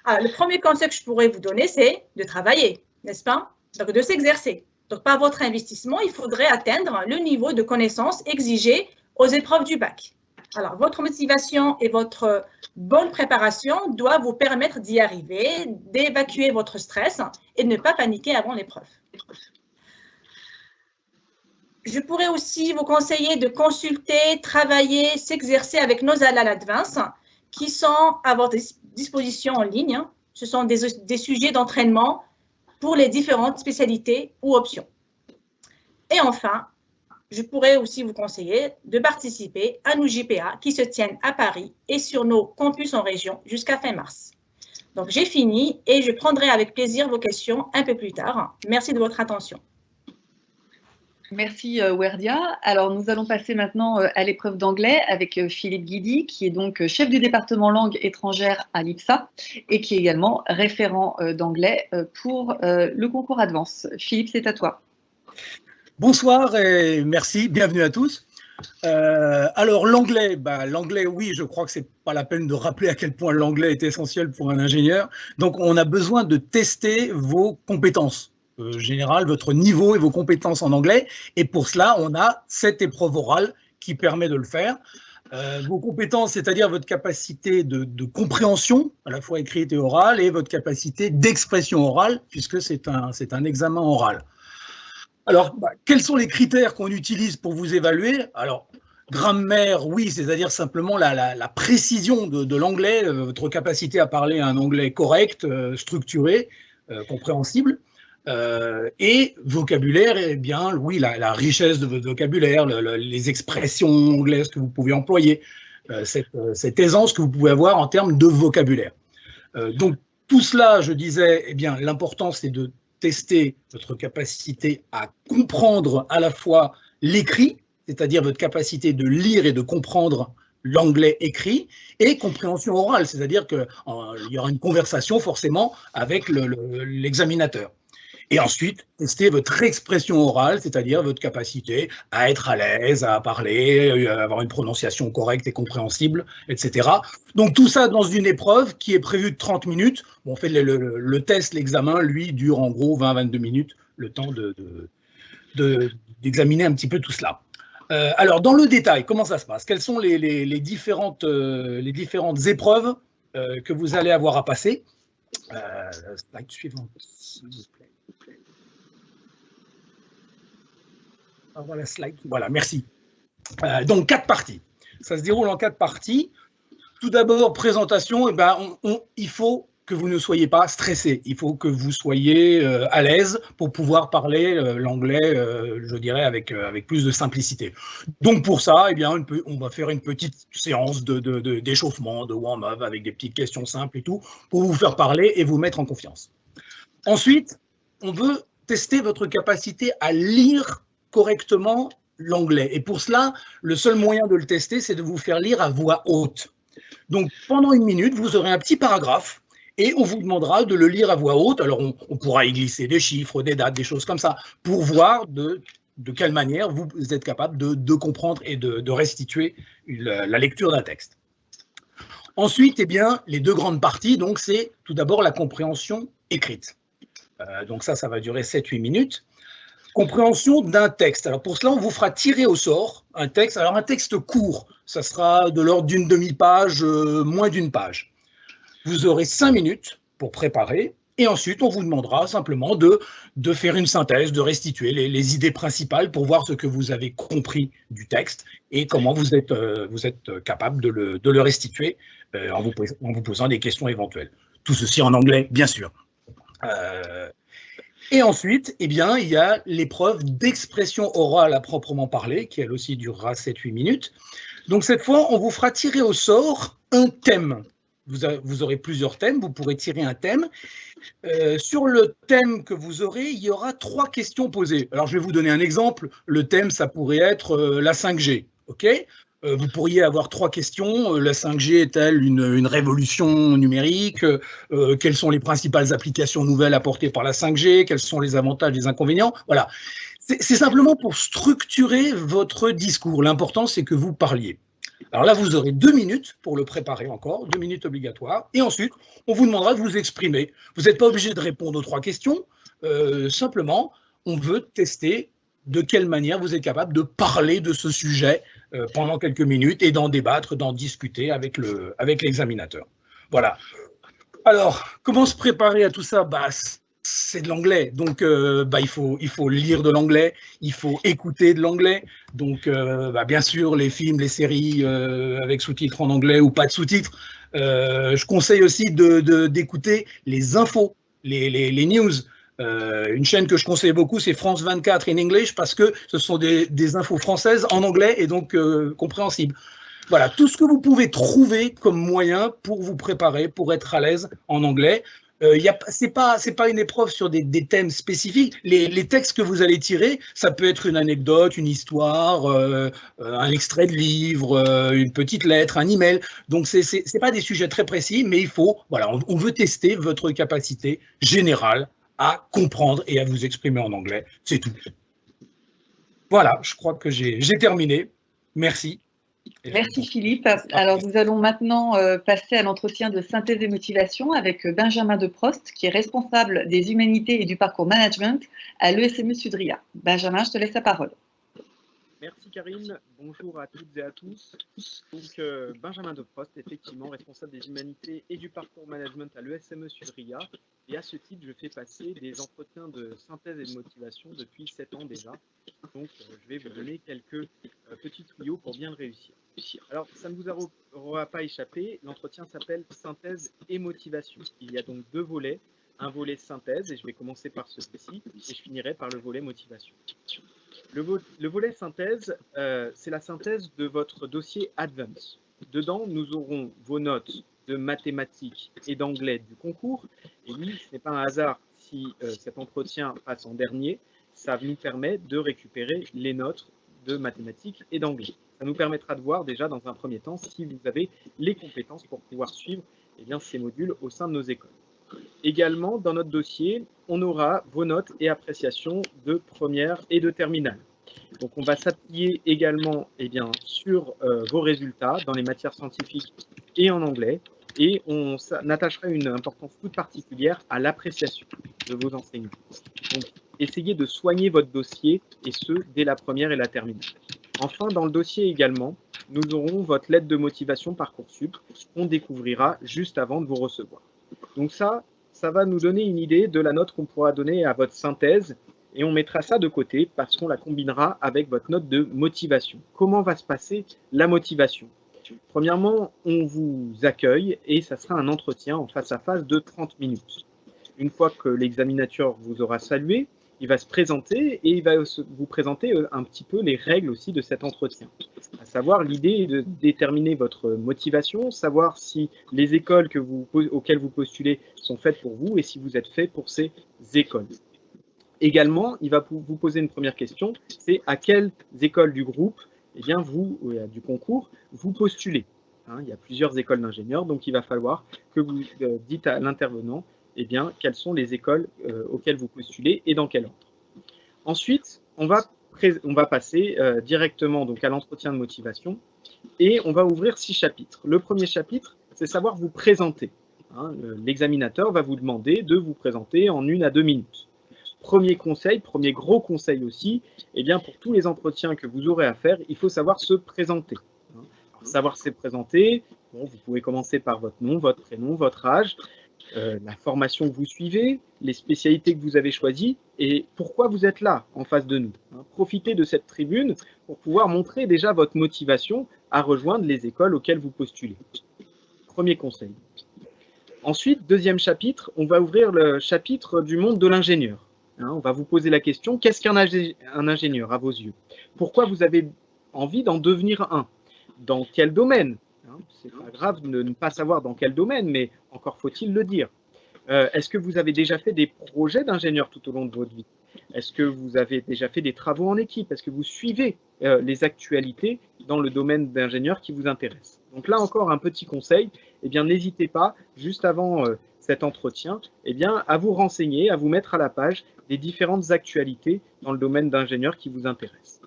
Alors, le premier conseil que je pourrais vous donner, c'est de travailler, n'est-ce pas? Donc, de s'exercer. Donc, par votre investissement, il faudrait atteindre le niveau de connaissance exigé aux épreuves du bac. Alors, votre motivation et votre bonne préparation doivent vous permettre d'y arriver, d'évacuer votre stress et de ne pas paniquer avant l'épreuve. Je pourrais aussi vous conseiller de consulter, travailler, s'exercer avec nos ALAL Advance qui sont à votre disposition en ligne. Ce sont des sujets d'entraînement pour les différentes spécialités ou options. Et enfin, je pourrais aussi vous conseiller de participer à nos JPA qui se tiennent à Paris et sur nos campus en région jusqu'à fin mars. Donc, j'ai fini et je prendrai avec plaisir vos questions un peu plus tard. Merci de votre attention. Merci Werdia. Alors nous allons passer maintenant à l'épreuve d'anglais avec Philippe Guidi, qui est donc chef du département langue étrangère à l'IPSA et qui est également référent d'anglais pour le concours Advance. Philippe, c'est à toi. Bonsoir et merci, bienvenue à tous. Alors l'anglais, oui, je crois que c'est pas la peine de rappeler à quel point l'anglais est essentiel pour un ingénieur. Donc on a besoin de tester vos compétences générales, votre niveau et vos compétences en anglais. Et pour cela, on a cette épreuve orale qui permet de le faire. Vos compétences, c'est-à-dire votre capacité de compréhension, à la fois écrite et orale, et votre capacité d'expression orale, puisque c'est un examen oral. Alors, quels sont les critères qu'on utilise pour vous évaluer? Alors, grammaire, oui, c'est-à-dire simplement la précision de l'anglais, votre capacité à parler un anglais correct, structuré, compréhensible. Et vocabulaire, eh bien, oui, la richesse de votre vocabulaire, les expressions anglaises que vous pouvez employer, cette aisance que vous pouvez avoir en termes de vocabulaire. Donc, tout cela, je disais, eh bien, l'important, c'est de tester votre capacité à comprendre à la fois l'écrit, c'est-à-dire votre capacité de lire et de comprendre l'anglais écrit, et compréhension orale, c'est-à-dire qu'il y aura une conversation forcément avec l'examinateur. Et ensuite, tester votre expression orale, c'est-à-dire votre capacité à être à l'aise, à parler, à avoir une prononciation correcte et compréhensible, etc. Donc tout ça dans une épreuve qui est prévue de 30 minutes. Bon, en fait, le test, l'examen, lui, dure en gros 20-22 minutes, le temps d'examiner un petit peu tout cela. Alors, dans le détail, comment ça se passe? Quelles sont les différentes épreuves que vous allez avoir à passer? Slide suivante, s'il vous plaît. Voilà, slide. Voilà, merci. Donc, 4 parties. Ça se déroule en 4 parties. Tout d'abord, présentation. Il faut que vous ne soyez pas stressé. Il faut que vous soyez à l'aise pour pouvoir parler l'anglais, je dirais, avec plus de simplicité. Donc, pour ça, eh bien, on va faire une petite séance d'échauffement, de warm-up, avec des petites questions simples et tout, pour vous faire parler et vous mettre en confiance. Ensuite, on veut tester votre capacité à lire correctement l'anglais. Et pour cela, le seul moyen de le tester, c'est de vous faire lire à voix haute. Donc, pendant 1 minute, vous aurez un petit paragraphe et on vous demandera de le lire à voix haute. Alors, on pourra y glisser des chiffres, des dates, des choses comme ça, pour voir de quelle manière vous êtes capable de comprendre et de restituer la lecture d'un texte. Ensuite, eh bien, les 2 grandes parties, donc, c'est tout d'abord la compréhension écrite. Donc ça va durer 7-8 minutes. Compréhension d'un texte. Alors pour cela, on vous fera tirer au sort un texte. Alors un texte court, ça sera de l'ordre d'une demi-page, moins d'une page. Vous aurez 5 minutes pour préparer et ensuite on vous demandera simplement de faire une synthèse, de restituer les idées principales pour voir ce que vous avez compris du texte et comment vous êtes capable de le restituer en vous posant des questions éventuelles. Tout ceci en anglais, bien sûr. Et ensuite, eh bien, il y a l'épreuve d'expression orale à proprement parler, qui elle aussi durera 7-8 minutes. Donc cette fois, on vous fera tirer au sort un thème. Vous aurez plusieurs thèmes, vous pourrez tirer un thème. Sur le thème que vous aurez, il y aura 3 questions posées. Alors je vais vous donner un exemple. Le thème, ça pourrait être la 5G. OK ? Vous pourriez avoir 3 questions. La 5G est-elle une révolution numérique? Quelles sont les principales applications nouvelles apportées par la 5G? Quels sont les avantages et les inconvénients? Voilà. C'est simplement pour structurer votre discours. L'important, c'est que vous parliez. Alors là, vous aurez 2 minutes pour le préparer encore, 2 minutes obligatoires. Et ensuite, on vous demandera de vous exprimer. Vous n'êtes pas obligé de répondre aux 3 questions. Simplement, on veut tester de quelle manière vous êtes capable de parler de ce sujet pendant quelques minutes et d'en débattre, d'en discuter avec l'examinateur. Voilà. Alors, comment se préparer à tout ça? C'est de l'anglais, donc il faut lire de l'anglais, il faut écouter de l'anglais. Donc, bien sûr, les films, les séries avec sous-titres en anglais ou pas de sous-titres. Je conseille aussi d'écouter les infos, les news. Une chaîne que je conseille beaucoup, c'est France 24 in English, parce que ce sont des infos françaises en anglais et donc compréhensibles. Voilà, tout ce que vous pouvez trouver comme moyen pour vous préparer, pour être à l'aise en anglais. C'est pas une épreuve sur des thèmes spécifiques. Les textes que vous allez tirer, ça peut être une anecdote, une histoire, un extrait de livre, une petite lettre, un email. Donc c'est pas des sujets très précis, mais il faut, voilà, on veut tester votre capacité générale à comprendre et à vous exprimer en anglais. C'est tout. Voilà, je crois que j'ai terminé. Merci. Merci Philippe. Alors nous allons maintenant passer à l'entretien de synthèse et motivation avec Benjamin Deprost, qui est responsable des humanités et du parcours management à l'ESME Sudria. Benjamin, je te laisse la parole. Merci Karine, bonjour à toutes et à tous. Donc Benjamin Deprost, effectivement responsable des humanités et du parcours management à l'ESME Sudria. Et à ce titre, je fais passer des entretiens de synthèse et de motivation depuis 7 ans déjà. Donc je vais vous donner quelques petits tuyaux pour bien le réussir. Alors ça ne vous aura pas échappé, l'entretien s'appelle synthèse et motivation. Il y a donc 2 volets, un volet synthèse, et je vais commencer par celui-ci, et je finirai par le volet motivation. Le volet synthèse, c'est la synthèse de votre dossier Advance. Dedans, nous aurons vos notes de mathématiques et d'anglais du concours. Et oui, ce n'est pas un hasard si cet entretien passe en dernier. Ça nous permet de récupérer les notes de mathématiques et d'anglais. Ça nous permettra de voir déjà dans un premier temps si vous avez les compétences pour pouvoir suivre ces modules au sein de nos écoles. Également, dans notre dossier, on aura vos notes et appréciations de première et de terminale. Donc, on va s'appuyer également sur vos résultats dans les matières scientifiques et en anglais. Et on attachera une importance toute particulière à l'appréciation de vos enseignants. Donc, essayez de soigner votre dossier, et ce, dès la première et la terminale. Enfin, dans le dossier également, nous aurons votre lettre de motivation Parcoursup qu'on découvrira juste avant de vous recevoir. Donc ça va nous donner une idée de la note qu'on pourra donner à votre synthèse, et on mettra ça de côté parce qu'on la combinera avec votre note de motivation. Comment va se passer la motivation ? Premièrement, on vous accueille et ça sera un entretien en face à face de 30 minutes. Une fois que l'examinateur vous aura salué, il va se présenter et il va vous présenter un petit peu les règles aussi de cet entretien. À savoir, l'idée est de déterminer votre motivation, savoir si les écoles auxquelles vous postulez sont faites pour vous et si vous êtes fait pour ces écoles. Également, il va vous poser une première question, c'est à quelles écoles du groupe, du concours, vous postulez. Il y a plusieurs écoles d'ingénieurs, donc il va falloir que vous dites à l'intervenant quelles sont les écoles auxquelles vous postulez et dans quel ordre. Ensuite, on va passer directement donc, à l'entretien de motivation et on va ouvrir 6 chapitres. Le premier chapitre, c'est savoir vous présenter. L'examinateur va vous demander de vous présenter en 1 à 2 minutes. Premier conseil, premier gros conseil aussi, pour tous les entretiens que vous aurez à faire, il faut savoir se présenter. Alors, savoir se présenter, vous pouvez commencer par votre nom, votre prénom, votre âge, la formation que vous suivez, les spécialités que vous avez choisies et pourquoi vous êtes là en face de nous. Profitez de cette tribune pour pouvoir montrer déjà votre motivation à rejoindre les écoles auxquelles vous postulez. Premier conseil. Ensuite, deuxième chapitre, on va ouvrir le chapitre du monde de l'ingénieur. On va vous poser la question, qu'est-ce qu'un ingénieur à vos yeux? Pourquoi vous avez envie d'en devenir un? Dans quel domaine? C'est pas grave de ne pas savoir dans quel domaine, mais encore faut-il le dire. Est-ce que vous avez déjà fait des projets d'ingénieur tout au long de votre vie? Est-ce que vous avez déjà fait des travaux en équipe? Est-ce que vous suivez les actualités dans le domaine d'ingénieur qui vous intéresse? Donc là encore, un petit conseil, n'hésitez pas, juste avant cet entretien, à vous renseigner, à vous mettre à la page des différentes actualités dans le domaine d'ingénieur qui vous intéresse.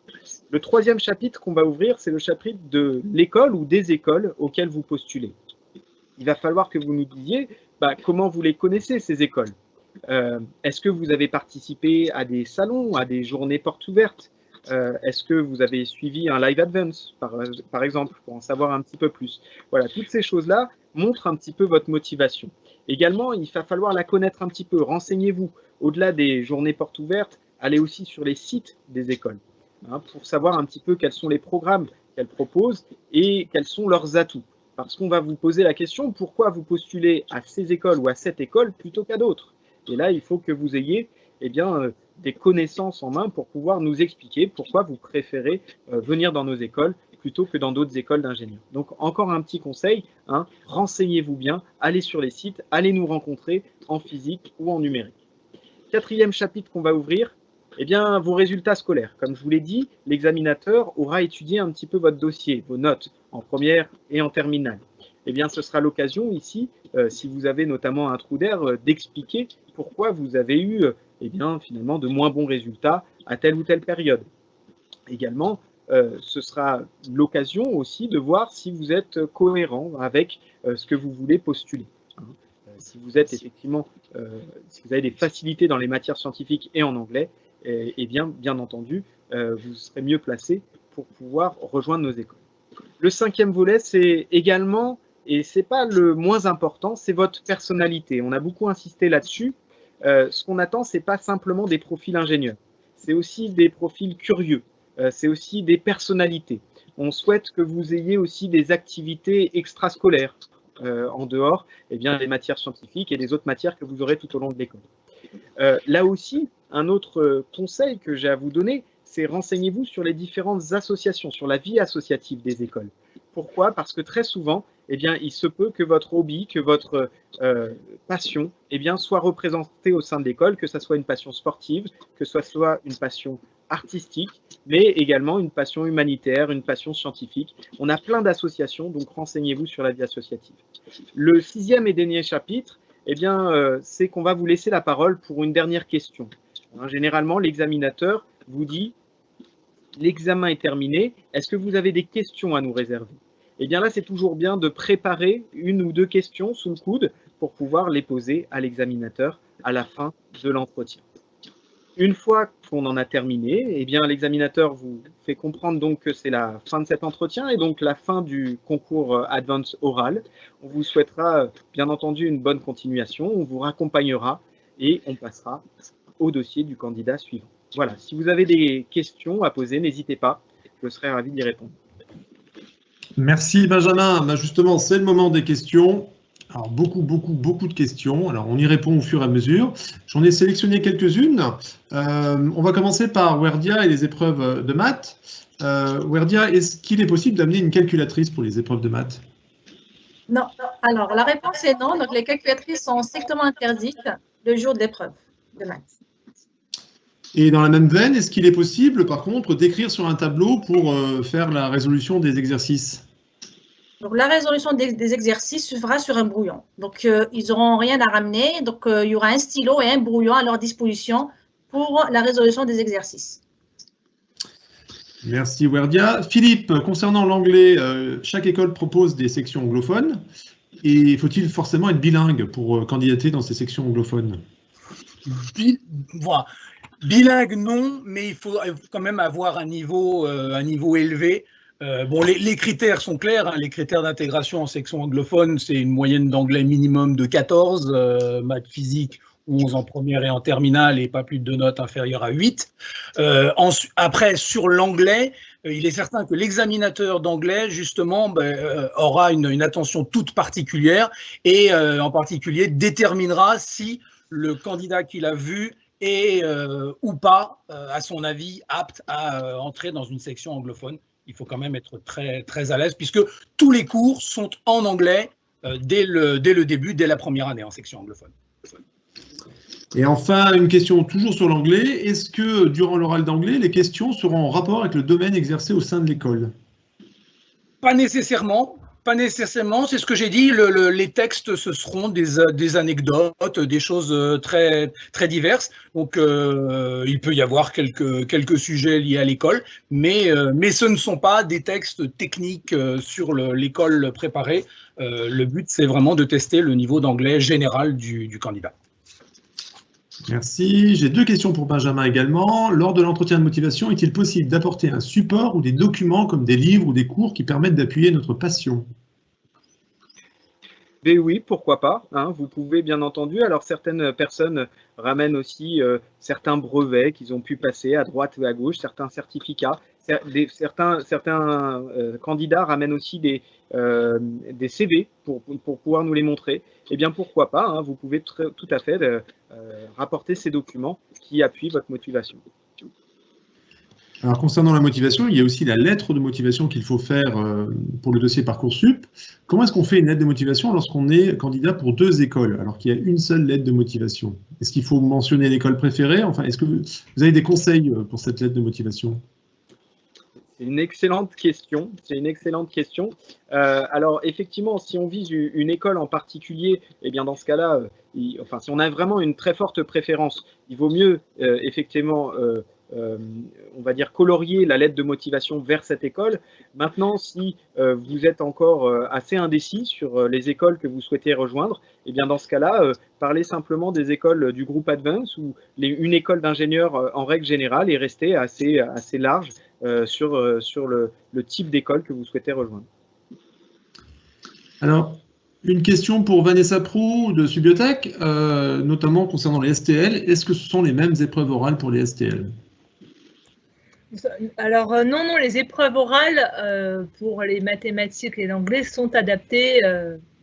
Le troisième chapitre qu'on va ouvrir, c'est le chapitre de l'école ou des écoles auxquelles vous postulez. Il va falloir que vous nous disiez comment vous les connaissez, ces écoles. Est-ce que vous avez participé à des salons, à des journées portes ouvertes? Est-ce que vous avez suivi un live advance, par exemple, pour en savoir un petit peu plus? Voilà, toutes ces choses-là montrent un petit peu votre motivation. Également, il va falloir la connaître un petit peu. Renseignez-vous. Au-delà des journées portes ouvertes, allez aussi sur les sites des écoles pour savoir un petit peu quels sont les programmes qu'elles proposent et quels sont leurs atouts. Parce qu'on va vous poser la question, pourquoi vous postulez à ces écoles ou à cette école plutôt qu'à d'autres? Et là, il faut que vous ayez des connaissances en main pour pouvoir nous expliquer pourquoi vous préférez venir dans nos écoles plutôt que dans d'autres écoles d'ingénieurs. Donc, encore un petit conseil, renseignez-vous bien, allez sur les sites, allez nous rencontrer en physique ou en numérique. Quatrième chapitre qu'on va ouvrir, vos résultats scolaires. Comme je vous l'ai dit, l'examinateur aura étudié un petit peu votre dossier, vos notes en première et en terminale. Ce sera l'occasion ici, si vous avez notamment un trou d'air, d'expliquer pourquoi vous avez eu finalement de moins bons résultats à telle ou telle période. Également, ce sera l'occasion aussi de voir si vous êtes cohérent avec ce que vous voulez postuler. Si vous êtes effectivement, si vous avez des facilités dans les matières scientifiques et en anglais, bien entendu, vous serez mieux placé pour pouvoir rejoindre nos écoles. Le cinquième volet, c'est également, et ce n'est pas le moins important, c'est votre personnalité. On a beaucoup insisté là-dessus. Ce qu'on attend, ce n'est pas simplement des profils ingénieurs, c'est aussi des profils curieux, c'est aussi des personnalités. On souhaite que vous ayez aussi des activités extrascolaires en dehors des matières scientifiques et des autres matières que vous aurez tout au long de l'école. Là aussi, un autre conseil que j'ai à vous donner, c'est renseignez-vous sur les différentes associations, sur la vie associative des écoles. Pourquoi? Parce que très souvent, il se peut que votre hobby, que votre passion soit représentée au sein de l'école, que ce soit une passion sportive, que ce soit une passion artistique, mais également une passion humanitaire, une passion scientifique. On a plein d'associations, donc renseignez-vous sur la vie associative. Le sixième et dernier chapitre, c'est qu'on va vous laisser la parole pour une dernière question. Généralement, l'examinateur vous dit « l'examen est terminé, est-ce que vous avez des questions à nous réserver ?» Là, c'est toujours bien de préparer une ou deux questions sous le coude pour pouvoir les poser à l'examinateur à la fin de l'entretien. Une fois qu'on en a terminé, l'examinateur vous fait comprendre donc que c'est la fin de cet entretien et donc la fin du concours Advanced Oral. On vous souhaitera bien entendu une bonne continuation, on vous raccompagnera et on passera au dossier du candidat suivant. Voilà, si vous avez des questions à poser, n'hésitez pas, je serai ravi d'y répondre. Merci Benjamin. Justement, c'est le moment des questions. Alors, beaucoup de questions. Alors, on y répond au fur et à mesure. J'en ai sélectionné quelques-unes. On va commencer par Werdia et les épreuves de maths. Werdia, est-ce qu'il est possible d'amener une calculatrice pour les épreuves de maths? Non. Alors, la réponse est non. Donc, les calculatrices sont strictement interdites le jour de l'épreuve de maths. Et dans la même veine, est-ce qu'il est possible, par contre, d'écrire sur un tableau pour faire la résolution des exercices? Donc, la résolution des exercices se fera sur un brouillon. Donc, ils n'auront rien à ramener. Donc, il y aura un stylo et un brouillon à leur disposition pour la résolution des exercices. Merci, Werdia. Philippe, concernant l'anglais, chaque école propose des sections anglophones. Et faut-il forcément être bilingue pour candidater dans ces sections anglophones? Voilà. Bilingue, non, mais il faut quand même avoir un niveau élevé. Les critères sont clairs. Les critères d'intégration en section anglophone, c'est une moyenne d'anglais minimum de 14, maths physique 11 en première et en terminale, et pas plus de 2 notes inférieures à 8. Après, sur l'anglais, il est certain que l'examinateur d'anglais, justement, aura une attention toute particulière et en particulier déterminera si le candidat qu'il a vu est ou pas, à son avis, apte à entrer dans une section anglophone. Il faut quand même être très, très à l'aise puisque tous les cours sont en anglais dès le début, dès la première année en section anglophone. Et enfin, une question toujours sur l'anglais. Est-ce que durant l'oral d'anglais, les questions seront en rapport avec le domaine exercé au sein de l'école? Pas nécessairement. Pas nécessairement, c'est ce que j'ai dit, les textes, ce seront des anecdotes, des choses très, très diverses. Donc, il peut y avoir quelques sujets liés à l'école, mais ce ne sont pas des textes techniques sur l'école préparée. Le but, c'est vraiment de tester le niveau d'anglais général du candidat. Merci. J'ai 2 questions pour Benjamin également. Lors de l'entretien de motivation, est-il possible d'apporter un support ou des documents comme des livres ou des cours qui permettent d'appuyer notre passion? Mais oui, pourquoi pas, hein, vous pouvez bien entendu. Alors certaines personnes ramènent aussi certains brevets qu'ils ont pu passer à droite ou à gauche, certains certificats. certains candidats ramènent aussi des CV pour pouvoir nous les montrer. Eh bien, pourquoi pas, hein, vous pouvez tout à fait rapporter ces documents qui appuient votre motivation. Alors, concernant la motivation, il y a aussi la lettre de motivation qu'il faut faire pour le dossier Parcoursup. Comment est-ce qu'on fait une lettre de motivation lorsqu'on est candidat pour 2 écoles, alors qu'il y a une seule lettre de motivation? Est-ce qu'il faut mentionner l'école préférée? Enfin, est-ce que vous avez des conseils pour cette lettre de motivation? C'est une excellente question. C'est une excellente question. Alors, effectivement, si on vise une école en particulier, eh bien, dans ce cas-là, enfin, si on a vraiment une très forte préférence, il vaut mieux, effectivement, on va dire, colorier la lettre de motivation vers cette école. Maintenant, si vous êtes encore assez indécis sur les écoles que vous souhaitez rejoindre, eh bien, dans ce cas-là, parlez simplement des écoles du groupe Advance ou une école d'ingénieurs en règle générale et restez assez large sur le type d'école que vous souhaitez rejoindre. Alors, une question pour Vanessa Prou de Subiotech, notamment concernant les STL. Est-ce que ce sont les mêmes épreuves orales pour les STL? Alors non, les épreuves orales pour les mathématiques et l'anglais sont adaptées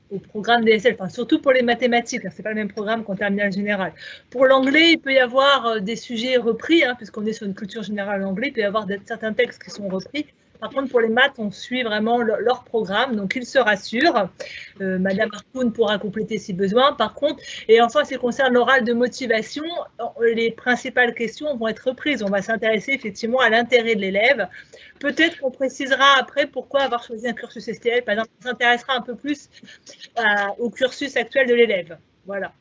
au programme DSL, enfin surtout pour les mathématiques, ce n'est pas le même programme qu'en terminale générale. Pour l'anglais, il peut y avoir des sujets repris, hein, puisqu'on est sur une culture générale en anglais, il peut y avoir certains textes qui sont repris. Par contre, pour les maths, on suit vraiment leur programme, donc ils se rassurent. Madame Harpoun pourra compléter si besoin. Par contre, et enfin, ce qui concerne l'oral de motivation, les principales questions vont être reprises. On va s'intéresser effectivement à l'intérêt de l'élève. Peut-être qu'on précisera après pourquoi avoir choisi un cursus STL. Par exemple, on s'intéressera un peu plus au cursus actuel de l'élève. Voilà.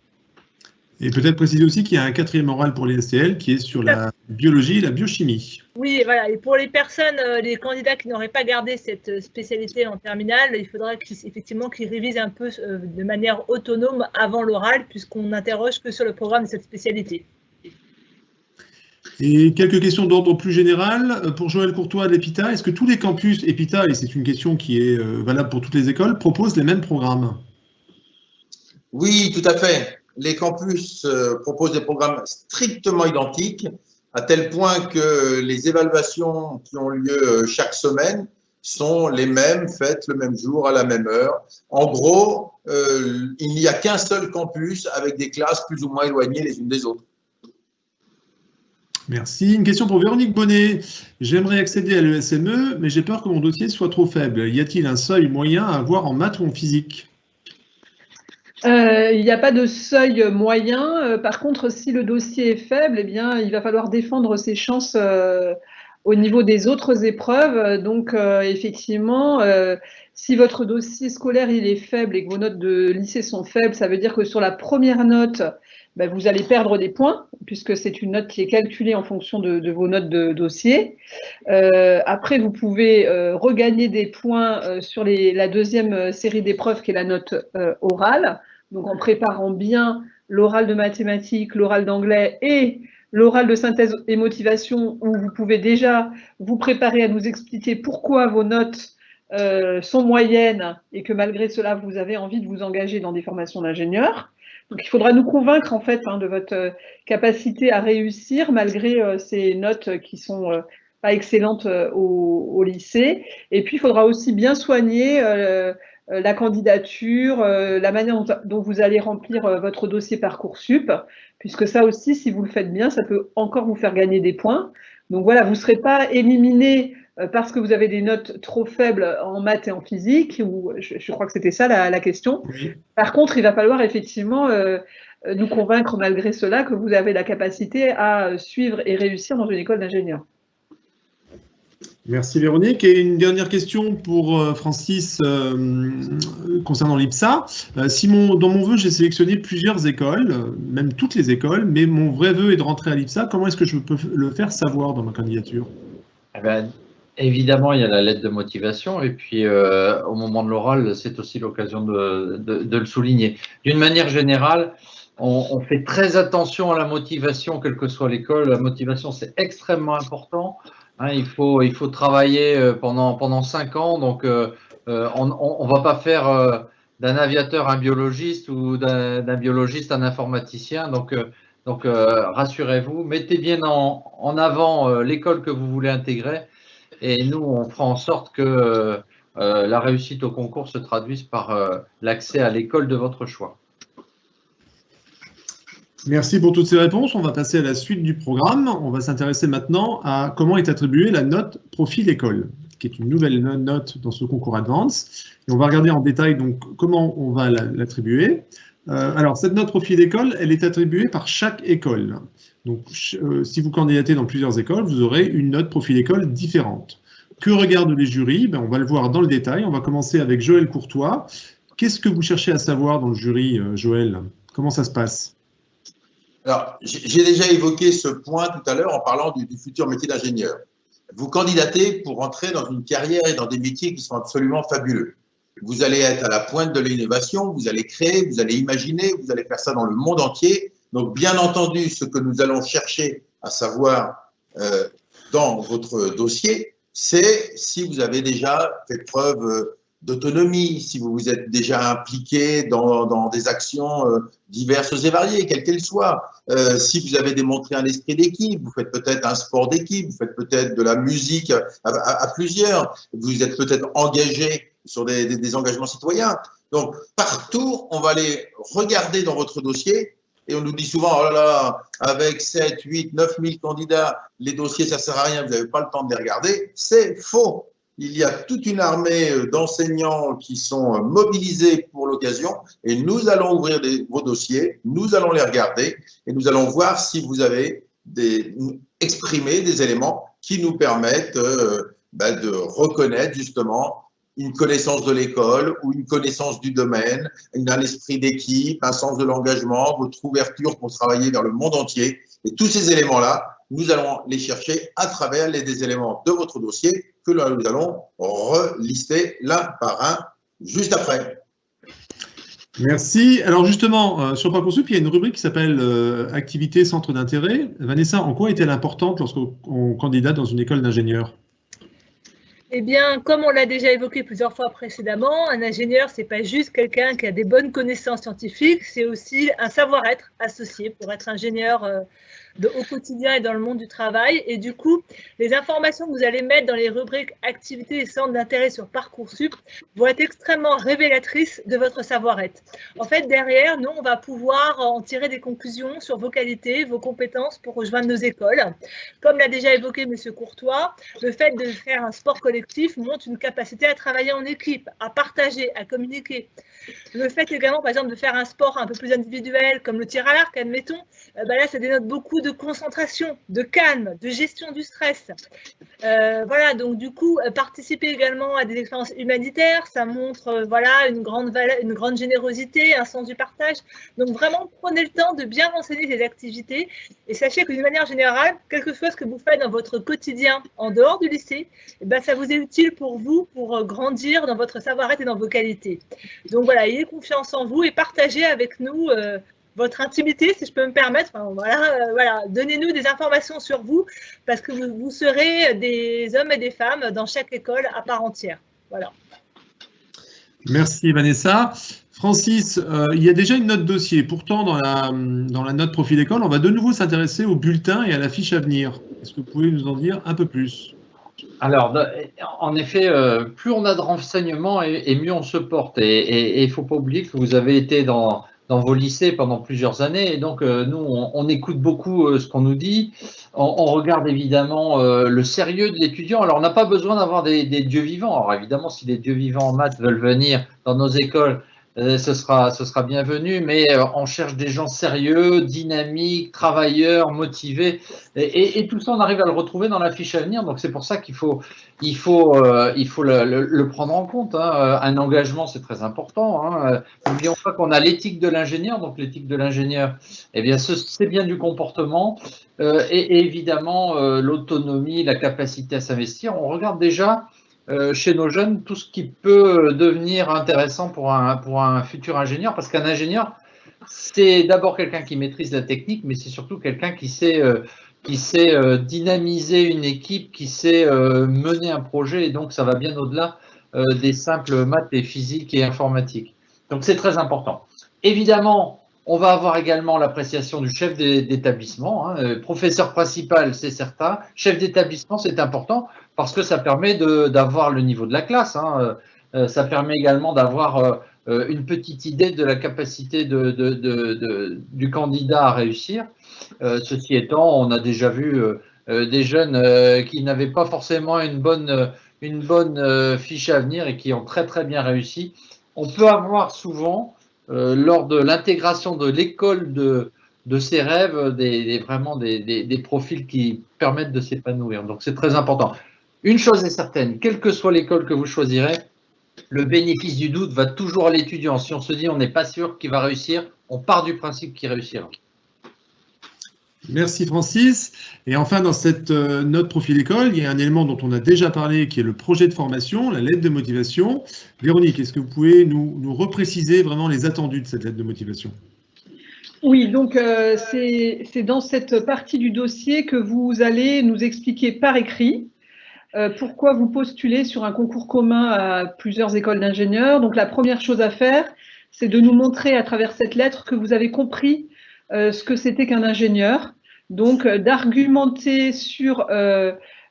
Et peut-être préciser aussi qu'il y a un 4e oral pour les STL qui est sur la biologie et la biochimie. Oui, voilà. Et pour les personnes, les candidats qui n'auraient pas gardé cette spécialité en terminale, il faudra effectivement qu'ils révisent un peu de manière autonome avant l'oral, puisqu'on n'interroge que sur le programme de cette spécialité. Et quelques questions d'ordre plus général. Pour Joël Courtois de l'EPITA, est-ce que tous les campus EPITA, et c'est une question qui est valable pour toutes les écoles, proposent les mêmes programmes? Oui, tout à fait. Les campus proposent des programmes strictement identiques, à tel point que les évaluations qui ont lieu chaque semaine sont les mêmes, faites le même jour, à la même heure. En gros, il n'y a qu'un seul campus avec des classes plus ou moins éloignées les unes des autres. Merci. Une question pour Véronique Bonnet. J'aimerais accéder à l'ESME, mais j'ai peur que mon dossier soit trop faible. Y a-t-il un seuil moyen à avoir en maths ou en physique? Il n'y a pas de seuil moyen. Par contre, si le dossier est faible, eh bien, il va falloir défendre ses chances au niveau des autres épreuves. Donc, effectivement, si votre dossier scolaire il est faible et que vos notes de lycée sont faibles, ça veut dire que sur la première note, ben, vous allez perdre des points, puisque c'est une note qui est calculée en fonction de vos notes de dossier. Après, vous pouvez regagner des points sur la deuxième série d'épreuves, qui est la note orale. Donc, en préparant bien l'oral de mathématiques, l'oral d'anglais et l'oral de synthèse et motivation, où vous pouvez déjà vous préparer à nous expliquer pourquoi vos notes sont moyennes et que malgré cela, vous avez envie de vous engager dans des formations d'ingénieurs. Donc, il faudra nous convaincre, en fait, de votre capacité à réussir malgré ces notes qui sont pas excellentes au lycée. Et puis, il faudra aussi bien soigner la candidature, la manière dont vous allez remplir votre dossier Parcoursup, puisque ça aussi, si vous le faites bien, ça peut encore vous faire gagner des points. Donc voilà, vous ne serez pas éliminé parce que vous avez des notes trop faibles en maths et en physique, ou je crois que c'était ça la question. Oui. Par contre, il va falloir effectivement nous convaincre malgré cela que vous avez la capacité à suivre et réussir dans une école d'ingénieur. Merci Véronique. Et une dernière question pour Francis concernant l'IPSA. Dans mon vœu, j'ai sélectionné plusieurs écoles, même toutes les écoles, mais mon vrai vœu est de rentrer à l'IPSA. Comment est-ce que je peux le faire savoir dans ma candidature? Eh ben, évidemment, il y a la lettre de motivation et puis au moment de l'oral, c'est aussi l'occasion de le souligner. D'une manière générale, on fait très attention à la motivation, quelle que soit l'école. La motivation, c'est extrêmement important. Hein, il faut travailler pendant 5 ans, donc on va pas faire d'un aviateur un biologiste ou d'un biologiste un informaticien. Donc rassurez-vous, mettez bien en avant l'école que vous voulez intégrer et nous, on fera en sorte que la réussite au concours se traduise par l'accès à l'école de votre choix. Merci pour toutes ces réponses. On va passer à la suite du programme. On va s'intéresser maintenant à comment est attribuée la note profil école, qui est une nouvelle note dans ce concours Advance. Et on va regarder en détail donc comment on va l'attribuer. Alors, cette note profil école, elle est attribuée par chaque école. Donc, si vous candidatez dans plusieurs écoles, vous aurez une note profil école différente. Que regardent les jurys? On va le voir dans le détail. On va commencer avec Joël Courtois. Qu'est-ce que vous cherchez à savoir dans le jury, Joël? Comment ça se passe? Alors, j'ai déjà évoqué ce point tout à l'heure en parlant du futur métier d'ingénieur. Vous candidatez pour entrer dans une carrière et dans des métiers qui sont absolument fabuleux. Vous allez être à la pointe de l'innovation, vous allez créer, vous allez imaginer, vous allez faire ça dans le monde entier. Donc, bien entendu, ce que nous allons chercher à savoir dans votre dossier, c'est si vous avez déjà fait preuve d'autonomie, si vous vous êtes déjà impliqué dans des actions diverses et variées, quelles qu'elles soient, si vous avez démontré un esprit d'équipe, vous faites peut-être un sport d'équipe, vous faites peut-être de la musique à plusieurs, vous êtes peut-être engagé sur des engagements citoyens. Donc, partout, on va aller regarder dans votre dossier et on nous dit souvent, oh là là, avec 7, 8, 9 000 candidats, les dossiers, ça ne sert à rien, vous n'avez pas le temps de les regarder. C'est faux. Il y a toute une armée d'enseignants qui sont mobilisés pour l'occasion et nous allons ouvrir vos dossiers, nous allons les regarder et nous allons voir si vous avez exprimé des éléments qui nous permettent de reconnaître justement une connaissance de l'école ou une connaissance du domaine, un esprit d'équipe, un sens de l'engagement, votre ouverture pour travailler vers le monde entier. Et tous ces éléments-là, nous allons les chercher à travers des éléments de votre dossier que nous allons relister l'un par un juste après. Merci. Alors justement, sur Parcoursup, il y a une rubrique qui s'appelle Activité centre d'intérêt. Vanessa, en quoi est-elle importante lorsqu'on candidate dans une école d'ingénieur? Eh bien, comme on l'a déjà évoqué plusieurs fois précédemment, un ingénieur, ce n'est pas juste quelqu'un qui a des bonnes connaissances scientifiques, c'est aussi un savoir-être associé pour être ingénieur au quotidien et dans le monde du travail. Et du coup, les informations que vous allez mettre dans les rubriques activités et centres d'intérêt sur Parcoursup vont être extrêmement révélatrices de votre savoir-être. En fait, derrière, nous, on va pouvoir en tirer des conclusions sur vos qualités, vos compétences pour rejoindre nos écoles. Comme l'a déjà évoqué M. Courtois, le fait de faire un sport collectif montre une capacité à travailler en équipe, à partager, à communiquer. Le fait également, par exemple, de faire un sport un peu plus individuel, comme le tir à l'arc, admettons, là, ça dénote beaucoup de concentration, de calme, de gestion du stress. Voilà, donc du coup, participer également à des expériences humanitaires, ça montre voilà, une grande générosité, un sens du partage. Donc vraiment, prenez le temps de bien renseigner ces activités et sachez que d'une manière générale, quelque chose que vous faites dans votre quotidien en dehors du lycée, ça vous est utile pour vous, pour grandir dans votre savoir-être et dans vos qualités. Donc voilà, ayez confiance en vous et partagez avec nous votre intimité, si je peux me permettre. Enfin, voilà, donnez-nous des informations sur vous parce que vous serez des hommes et des femmes dans chaque école à part entière. Voilà. Merci Vanessa. Francis, il y a déjà une note dossier. Pourtant, dans la note profil école, on va de nouveau s'intéresser au bulletin et à la fiche à venir. Est-ce que vous pouvez nous en dire un peu plus ? Alors, en effet, plus on a de renseignements et mieux on se porte. Et il ne faut pas oublier que vous avez été dans vos lycées pendant plusieurs années. Et donc, nous, on écoute beaucoup ce qu'on nous dit. On regarde évidemment le sérieux de l'étudiant. Alors, on n'a pas besoin d'avoir des dieux vivants. Alors, évidemment, si des dieux vivants en maths veulent venir dans nos écoles, ce sera bienvenu, mais on cherche des gens sérieux, dynamiques, travailleurs, motivés, et tout ça, on arrive à le retrouver dans la fiche à venir. Donc c'est pour ça qu'il faut le prendre en compte. Hein. Un engagement, c'est très important. Hein. N'oublions pas qu'on a l'éthique de l'ingénieur. Donc l'éthique de l'ingénieur, eh bien, c'est bien du comportement et évidemment l'autonomie, la capacité à s'investir. On regarde déjà chez nos jeunes tout ce qui peut devenir intéressant pour un futur ingénieur, parce qu'un ingénieur, c'est d'abord quelqu'un qui maîtrise la technique, mais c'est surtout quelqu'un qui sait dynamiser une équipe, qui sait mener un projet, et donc ça va bien au-delà des simples maths et physique et informatique. Donc c'est très important. Évidemment, On va avoir également l'appréciation du chef d'établissement, hein. Professeur principal, c'est certain. Chef d'établissement, c'est important parce que ça permet d'avoir le niveau de la classe, hein. Ça permet également d'avoir une petite idée de la capacité du candidat à réussir. Ceci étant, on a déjà vu des jeunes qui n'avaient pas forcément une bonne fiche à venir et qui ont très très bien réussi. On peut avoir souvent lors de l'intégration de l'école de ses rêves, vraiment des profils qui permettent de s'épanouir. Donc, c'est très important. Une chose est certaine, quelle que soit l'école que vous choisirez, le bénéfice du doute va toujours à l'étudiant. Si on se dit on n'est pas sûr qu'il va réussir, on part du principe qu'il réussira. Merci Francis. Et enfin, dans cette note profil école, il y a un élément dont on a déjà parlé qui est le projet de formation, la lettre de motivation. Véronique, est-ce que vous pouvez nous repréciser vraiment les attendus de cette lettre de motivation? Oui, donc c'est dans cette partie du dossier que vous allez nous expliquer par écrit pourquoi vous postulez sur un concours commun à plusieurs écoles d'ingénieurs. Donc la première chose à faire, c'est de nous montrer à travers cette lettre que vous avez compris ce que c'était qu'un ingénieur. Donc d'argumenter sur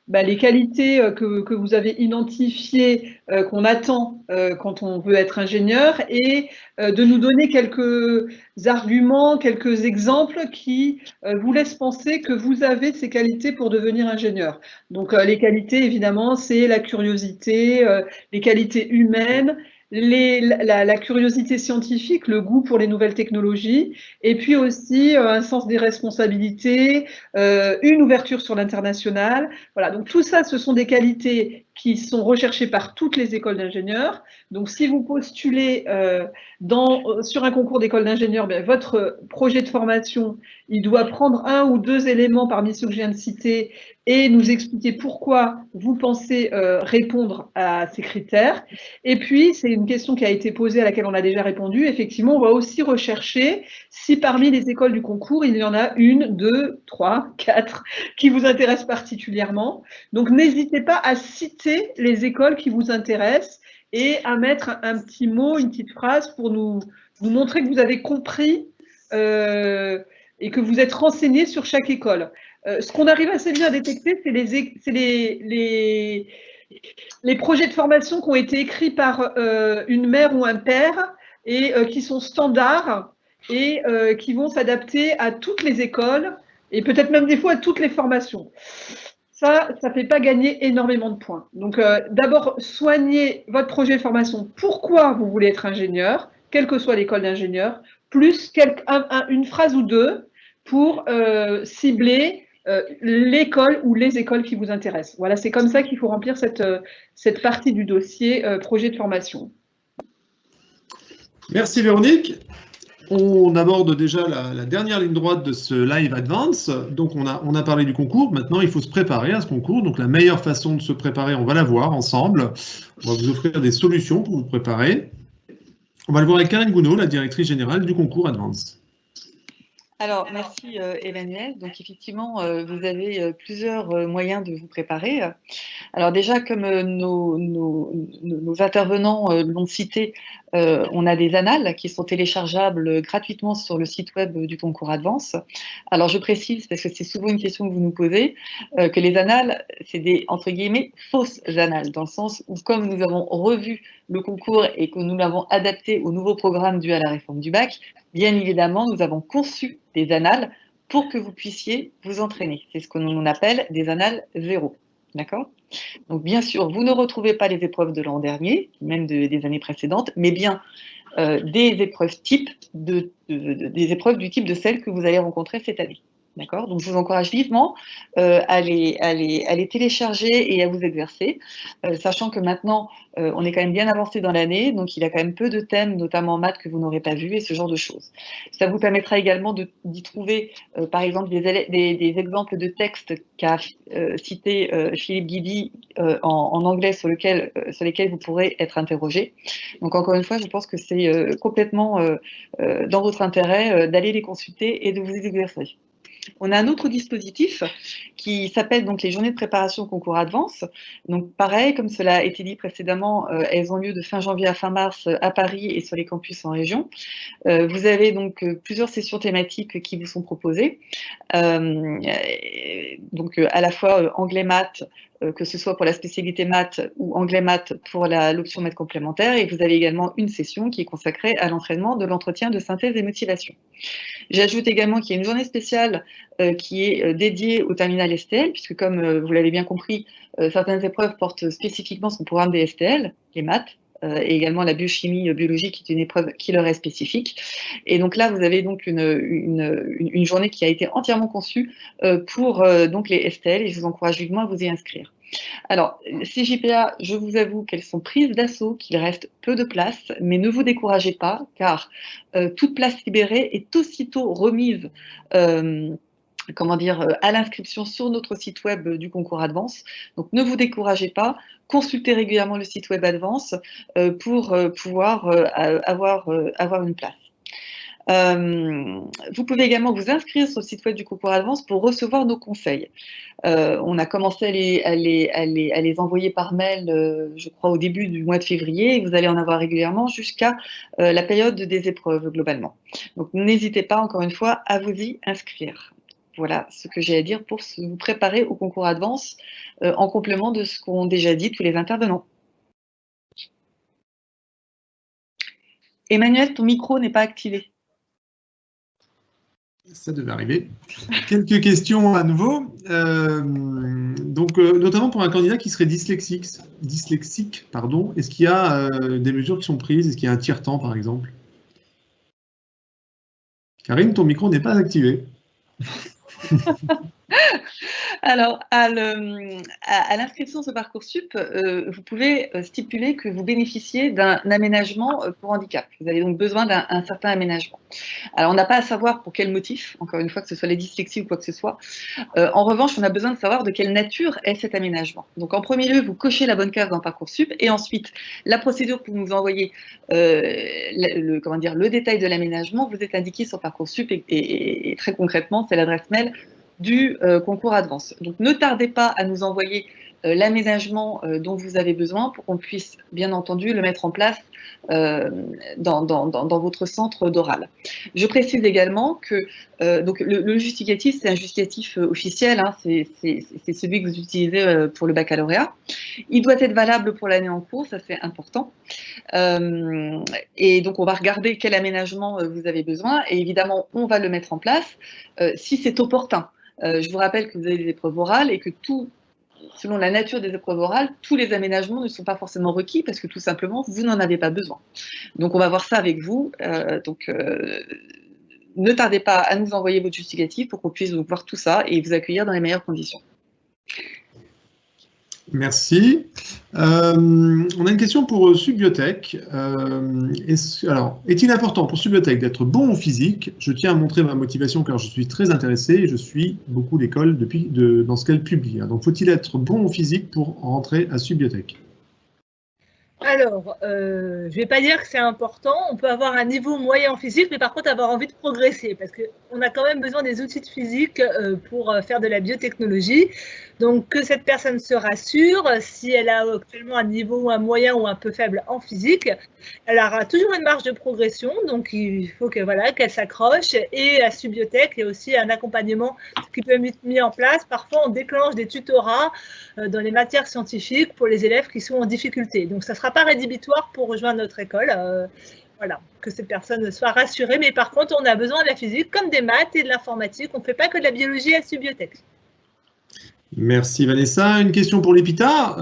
les qualités que vous avez identifiées, qu'on attend quand on veut être ingénieur, et de nous donner quelques arguments, quelques exemples qui vous laissent penser que vous avez ces qualités pour devenir ingénieur. Donc les qualités, évidemment, c'est la curiosité, les qualités humaines, la curiosité scientifique, le goût pour les nouvelles technologies, et puis aussi un sens des responsabilités, une ouverture sur l'international. Voilà, donc tout ça, ce sont des qualités qui sont recherchées par toutes les écoles d'ingénieurs. Donc si vous postulez sur un concours d'école d'ingénieurs, votre projet de formation, il doit prendre un ou deux éléments parmi ceux que je viens de citer et nous expliquer pourquoi vous pensez répondre à ces critères. Et puis, c'est une question qui a été posée à laquelle on a déjà répondu. Effectivement, on va aussi rechercher si parmi les écoles du concours, il y en a une, deux, trois, quatre qui vous intéressent particulièrement. Donc, n'hésitez pas à citer les écoles qui vous intéressent et à mettre un petit mot, une petite phrase pour nous montrer que vous avez compris et que vous êtes renseigné sur chaque école. Ce qu'on arrive assez bien à détecter, c'est les projets de formation qui ont été écrits par une mère ou un père et qui sont standards et qui vont s'adapter à toutes les écoles et peut-être même des fois à toutes les formations. Ça ne fait pas gagner énormément de points. Donc, d'abord, soignez votre projet de formation. Pourquoi vous voulez être ingénieur, quelle que soit l'école d'ingénieur, plus une phrase ou deux pour cibler l'école ou les écoles qui vous intéressent. Voilà, c'est comme ça qu'il faut remplir cette partie du dossier projet de formation. Merci Véronique. On aborde déjà la dernière ligne droite de ce Live Advance. Donc, on a parlé du concours. Maintenant, il faut se préparer à ce concours. Donc, la meilleure façon de se préparer, on va la voir ensemble. On va vous offrir des solutions pour vous préparer. On va le voir avec Karine Gounod, la directrice générale du concours Advance. Alors, merci Emmanuel. Donc, effectivement, vous avez plusieurs moyens de vous préparer. Alors déjà, comme nos intervenants l'ont cité, on a des annales qui sont téléchargeables gratuitement sur le site web du concours Advance. Alors, je précise, parce que c'est souvent une question que vous nous posez, que les annales, c'est des, entre guillemets, fausses annales, dans le sens où, comme nous avons revu le concours et que nous l'avons adapté au nouveau programme dû à la réforme du bac, bien évidemment, nous avons conçu des annales pour que vous puissiez vous entraîner. C'est ce que l'on appelle des annales zéro. D'accord ? Donc, bien sûr, vous ne retrouvez pas les épreuves de l'an dernier, même des années précédentes, mais bien des épreuves type des épreuves du type de celles que vous allez rencontrer cette année. D'accord ? Donc, je vous encourage vivement à les télécharger et à vous exercer, sachant que maintenant, on est quand même bien avancé dans l'année, donc il y a quand même peu de thèmes, notamment en maths, que vous n'aurez pas vu et ce genre de choses. Ça vous permettra également d'y trouver, par exemple, des exemples de textes qu'a cité Philippe Guidy en anglais sur lesquels vous pourrez être interrogé. Donc, encore une fois, je pense que c'est complètement dans votre intérêt d'aller les consulter et de vous exercer. On a un autre dispositif qui s'appelle donc les journées de préparation au concours Advance. Donc pareil, comme cela a été dit précédemment, elles ont lieu de fin janvier à fin mars à Paris et sur les campus en région. Vous avez donc plusieurs sessions thématiques qui vous sont proposées. Donc à la fois anglais-maths, que ce soit pour la spécialité maths ou anglais-maths pour l'option maths complémentaire. Et vous avez également une session qui est consacrée à l'entraînement de l'entretien de synthèse et motivation. J'ajoute également qu'il y a une journée spéciale qui est dédiée au terminal STL, puisque comme vous l'avez bien compris, certaines épreuves portent spécifiquement son programme des STL, les maths, et également la biochimie biologique qui est une épreuve qui leur est spécifique. Et donc là, vous avez donc une journée qui a été entièrement conçue pour donc les STL, et je vous encourage vivement à vous y inscrire. Alors, CJPA, je vous avoue qu'elles sont prises d'assaut, qu'il reste peu de place, mais ne vous découragez pas, car toute place libérée est aussitôt remise à l'inscription sur notre site web du concours Advance. Donc ne vous découragez pas, consultez régulièrement le site web Advance pour pouvoir avoir une place. Vous pouvez également vous inscrire sur le site web du concours Advance pour recevoir nos conseils. On a commencé à les envoyer par mail, je crois, au début du mois de février, et vous allez en avoir régulièrement jusqu'à la période des épreuves, globalement. Donc n'hésitez pas, encore une fois, à vous y inscrire. Voilà ce que j'ai à dire pour vous préparer au concours Advance, en complément de ce qu'ont déjà dit tous les intervenants. Emmanuel, ton micro n'est pas activé. Ça devait arriver. Quelques questions à nouveau. Notamment pour un candidat qui serait dyslexique, est-ce qu'il y a des mesures qui sont prises? Est-ce qu'il y a un tiers-temps, par exemple? Karine, ton micro n'est pas activé. Alors, à l'inscription sur Parcoursup, vous pouvez stipuler que vous bénéficiez d'un aménagement pour handicap. Vous avez donc besoin d'un certain aménagement. Alors, on n'a pas à savoir pour quel motif, encore une fois, que ce soit les dyslexies ou quoi que ce soit. En revanche, on a besoin de savoir de quelle nature est cet aménagement. Donc, en premier lieu, vous cochez la bonne case dans Parcoursup, et ensuite, la procédure pour nous envoyer le détail de l'aménagement vous est indiqué sur Parcoursup, et très concrètement, c'est l'adresse mail du concours Advance. Donc ne tardez pas à nous envoyer l'aménagement dont vous avez besoin pour qu'on puisse bien entendu le mettre en place dans votre centre d'oral. Je précise également que donc le justificatif, c'est un justificatif officiel, hein, c'est celui que vous utilisez pour le baccalauréat. Il doit être valable pour l'année en cours, ça c'est important. Et donc on va regarder quel aménagement vous avez besoin, et évidemment on va le mettre en place si c'est opportun. Je vous rappelle que vous avez des épreuves orales et que selon la nature des épreuves orales, tous les aménagements ne sont pas forcément requis parce que tout simplement, vous n'en avez pas besoin. Donc, on va voir ça avec vous. Ne tardez pas à nous envoyer votre justificatif pour qu'on puisse donc voir tout ça et vous accueillir dans les meilleures conditions. Merci. On a une question pour Subiotech. Est-il important pour Subiotech d'être bon en physique? Je tiens à montrer ma motivation car je suis très intéressé et je suis beaucoup l'école dans ce qu'elle publie. Donc, faut-il être bon en physique pour rentrer à Subiotech? Alors, je ne vais pas dire que c'est important. On peut avoir un niveau moyen en physique, mais par contre avoir envie de progresser, parce qu'on a quand même besoin des outils de physique pour faire de la biotechnologie. Donc, que cette personne se rassure, si elle a actuellement un niveau un moyen ou un peu faible en physique, elle aura toujours une marge de progression. Donc, il faut qu'elle s'accroche. Et à Subiotech, il y a aussi un accompagnement qui peut être mis en place. Parfois, on déclenche des tutorats dans les matières scientifiques pour les élèves qui sont en difficulté. Donc, ça ne sera pas rédhibitoire pour rejoindre notre école. Voilà, que ces personnes soient rassurées. Mais par contre, on a besoin de la physique comme des maths et de l'informatique. On ne fait pas que de la biologie à Subiotech. Merci Vanessa. Une question pour l'EPITA.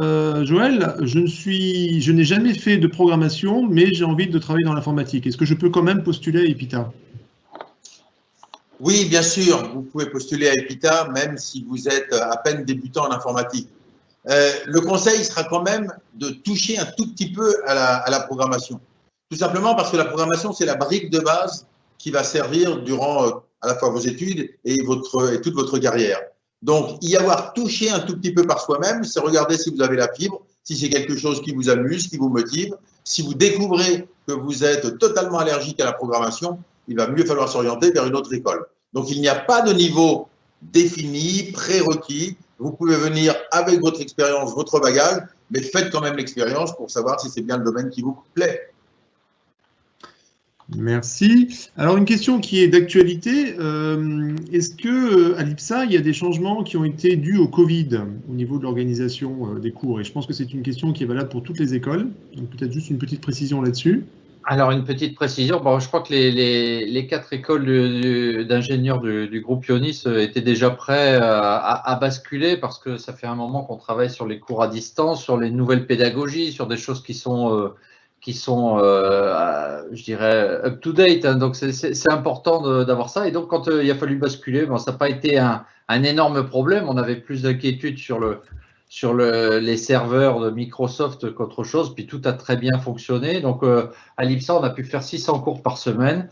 Joël, je n'ai jamais fait de programmation, mais j'ai envie de travailler dans l'informatique. Est-ce que je peux quand même postuler à EPITA? Oui, bien sûr, vous pouvez postuler à EPITA, même si vous êtes à peine débutant en informatique. Le conseil sera quand même de toucher un tout petit peu à la programmation. Tout simplement parce que la programmation, c'est la brique de base qui va servir durant à la fois vos études et toute votre carrière. Donc, y avoir touché un tout petit peu par soi-même, c'est regarder si vous avez la fibre, si c'est quelque chose qui vous amuse, qui vous motive. Si vous découvrez que vous êtes totalement allergique à la programmation, il va mieux falloir s'orienter vers une autre école. Donc, il n'y a pas de niveau définis, prérequis. Vous pouvez venir avec votre expérience, votre bagage, mais faites quand même l'expérience pour savoir si c'est bien le domaine qui vous plaît. Merci. Alors, une question qui est d'actualité. Est-ce que à l'IPSA, il y a des changements qui ont été dus au Covid au niveau de l'organisation des cours? Et je pense que c'est une question qui est valable pour toutes les écoles. Donc, peut-être juste une petite précision là-dessus. Alors, une petite précision. Bon, je crois que les 4 écoles d'ingénieurs du groupe Ionis étaient déjà prêts à basculer parce que ça fait un moment qu'on travaille sur les cours à distance, sur les nouvelles pédagogies, sur des choses qui sont je dirais, up-to-date. Hein. Donc, c'est important d'avoir ça. Et donc, quand il a fallu basculer, bon, ça n'a pas été un énorme problème. On avait plus d'inquiétude sur les serveurs de Microsoft qu'autre chose. Puis, tout a très bien fonctionné. Donc, à l'IPSA, on a pu faire 600 cours par semaine.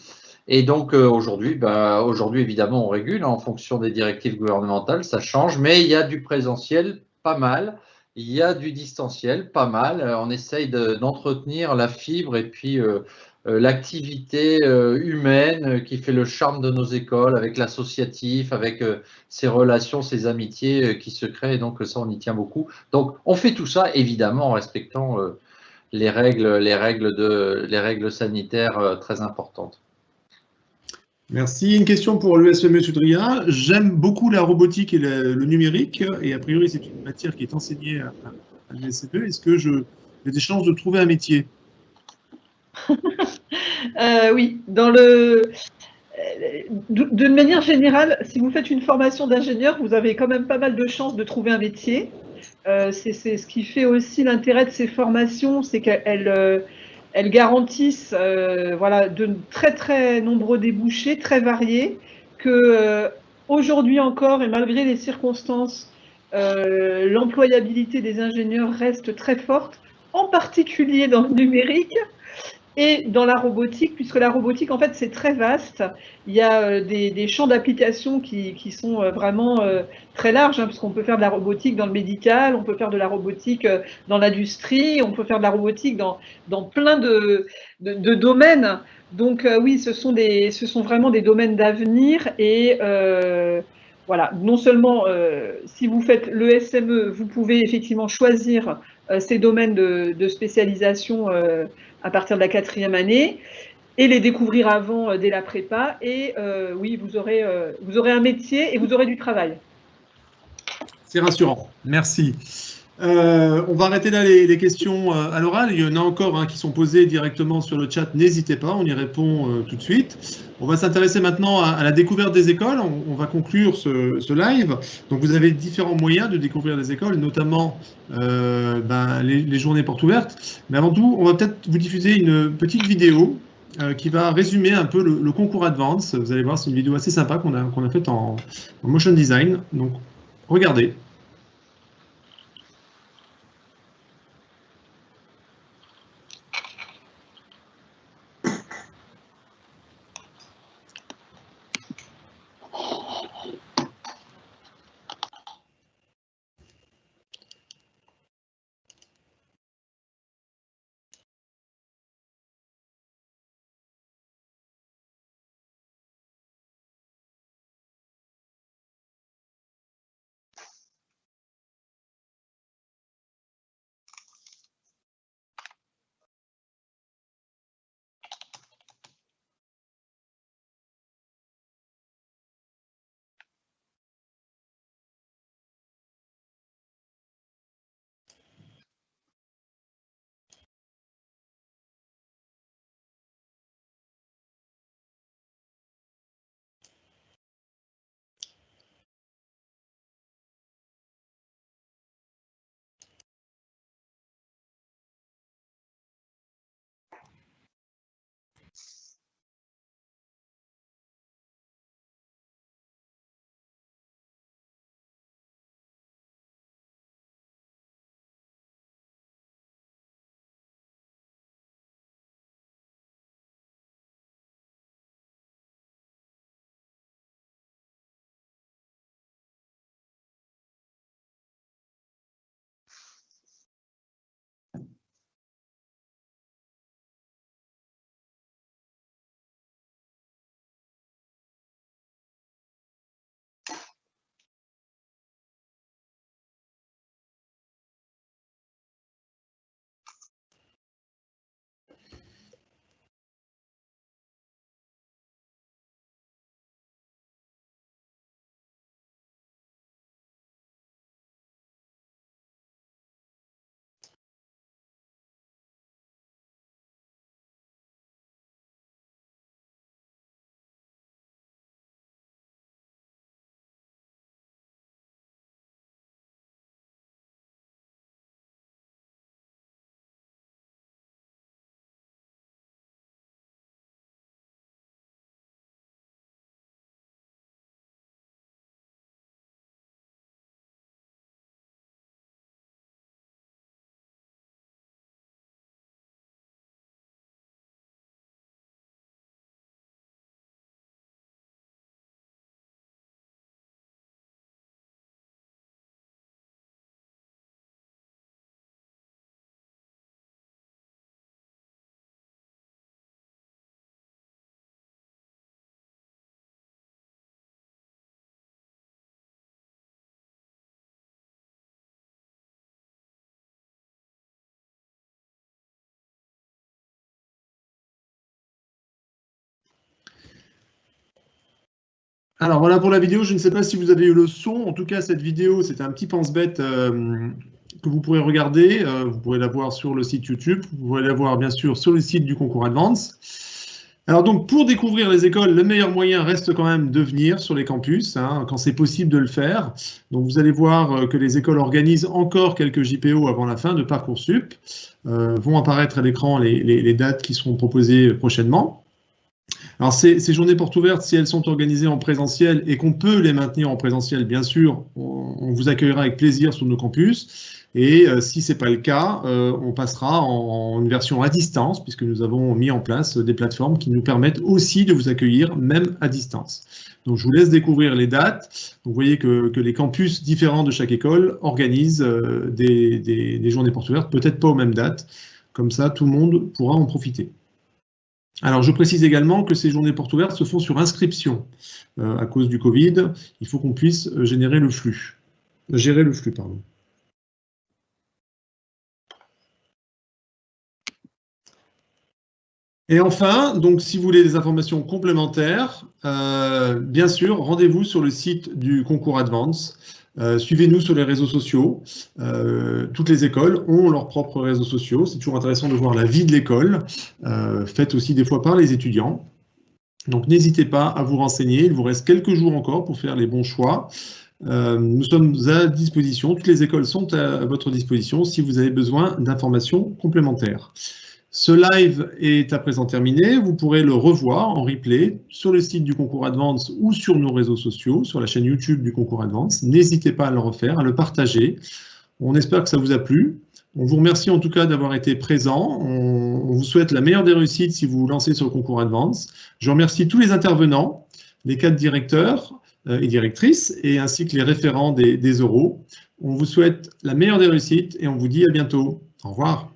Et donc, aujourd'hui, évidemment, on régule en fonction des directives gouvernementales. Ça change. Mais il y a du présentiel, pas mal. Il y a du distanciel, pas mal. On essaye d'entretenir la fibre et puis l'activité humaine qui fait le charme de nos écoles, avec l'associatif, avec ces relations, ces amitiés qui se créent. Et donc ça, on y tient beaucoup. Donc on fait tout ça, évidemment, en respectant les règles sanitaires très importantes. Merci. Une question pour l'ESME Sudria. J'aime beaucoup la robotique et le numérique, et a priori, c'est une matière qui est enseignée à l'ESME. Est-ce que j'ai des chances de trouver un métier? Oui, d'une manière générale, si vous faites une formation d'ingénieur, vous avez quand même pas mal de chances de trouver un métier. C'est ce qui fait aussi l'intérêt de ces formations, c'est qu'elles garantissent voilà, de très très nombreux débouchés, très variés, que aujourd'hui encore, et malgré les circonstances, l'employabilité des ingénieurs reste très forte, en particulier dans le numérique et dans la robotique, puisque la robotique, en fait, c'est très vaste. Il y a des champs d'application qui sont vraiment très larges, hein, puisqu'on peut faire de la robotique dans le médical, on peut faire de la robotique dans l'industrie, on peut faire de la robotique dans plein de domaines. Donc oui, ce sont vraiment des domaines d'avenir et voilà, non seulement si vous faites l'ESME, vous pouvez effectivement choisir ces domaines de spécialisation à partir de la 4e année et les découvrir avant dès la prépa. Et oui, vous aurez un métier et vous aurez du travail. C'est rassurant. Merci. On va arrêter là les questions à l'oral. Il y en a encore qui sont posées directement sur le chat. N'hésitez pas, on y répond tout de suite. On va s'intéresser maintenant à la découverte des écoles. On va conclure ce live. Donc, vous avez différents moyens de découvrir les écoles, notamment les journées portes ouvertes. Mais avant tout, on va peut-être vous diffuser une petite vidéo qui va résumer un peu le concours Advance. Vous allez voir, c'est une vidéo assez sympa qu'on a faite en motion design. Donc, regardez. Alors voilà pour la vidéo, je ne sais pas si vous avez eu le son. En tout cas, cette vidéo, c'était un petit pense-bête que vous pourrez regarder. Vous pourrez la voir sur le site YouTube. Vous pourrez la voir bien sûr sur le site du concours Advance. Alors donc, pour découvrir les écoles, le meilleur moyen reste quand même de venir sur les campus, hein, quand c'est possible de le faire. Donc vous allez voir que les écoles organisent encore quelques JPO avant la fin de Parcoursup. Vont apparaître à l'écran les dates qui seront proposées prochainement. Alors ces journées portes ouvertes, si elles sont organisées en présentiel et qu'on peut les maintenir en présentiel, bien sûr, on vous accueillera avec plaisir sur nos campus. Et si ce n'est pas le cas, on passera en une version à distance, puisque nous avons mis en place des plateformes qui nous permettent aussi de vous accueillir, même à distance. Donc je vous laisse découvrir les dates. Vous voyez que les campus différents de chaque école organisent des journées portes ouvertes, peut-être pas aux mêmes dates. Comme ça, tout le monde pourra en profiter. Alors, je précise également que ces journées portes ouvertes se font sur inscription. À cause du Covid, il faut qu'on puisse gérer le flux. Pardon. Et enfin, donc, si vous voulez des informations complémentaires, bien sûr, rendez-vous sur le site du concours Advance. Suivez-nous sur les réseaux sociaux. Toutes les écoles ont leurs propres réseaux sociaux. C'est toujours intéressant de voir la vie de l'école, faite aussi des fois par les étudiants. Donc n'hésitez pas à vous renseigner. Il vous reste quelques jours encore pour faire les bons choix. Nous sommes à disposition. Toutes les écoles sont à votre disposition si vous avez besoin d'informations complémentaires. Ce live est à présent terminé. Vous pourrez le revoir en replay sur le site du concours Advance ou sur nos réseaux sociaux, sur la chaîne YouTube du concours Advance. N'hésitez pas à le refaire, à le partager. On espère que ça vous a plu. On vous remercie en tout cas d'avoir été présent. On vous souhaite la meilleure des réussites si vous vous lancez sur le concours Advance. Je remercie tous les intervenants, les 4 directeurs et directrices, et ainsi que les référents des oraux. On vous souhaite la meilleure des réussites et on vous dit à bientôt. Au revoir.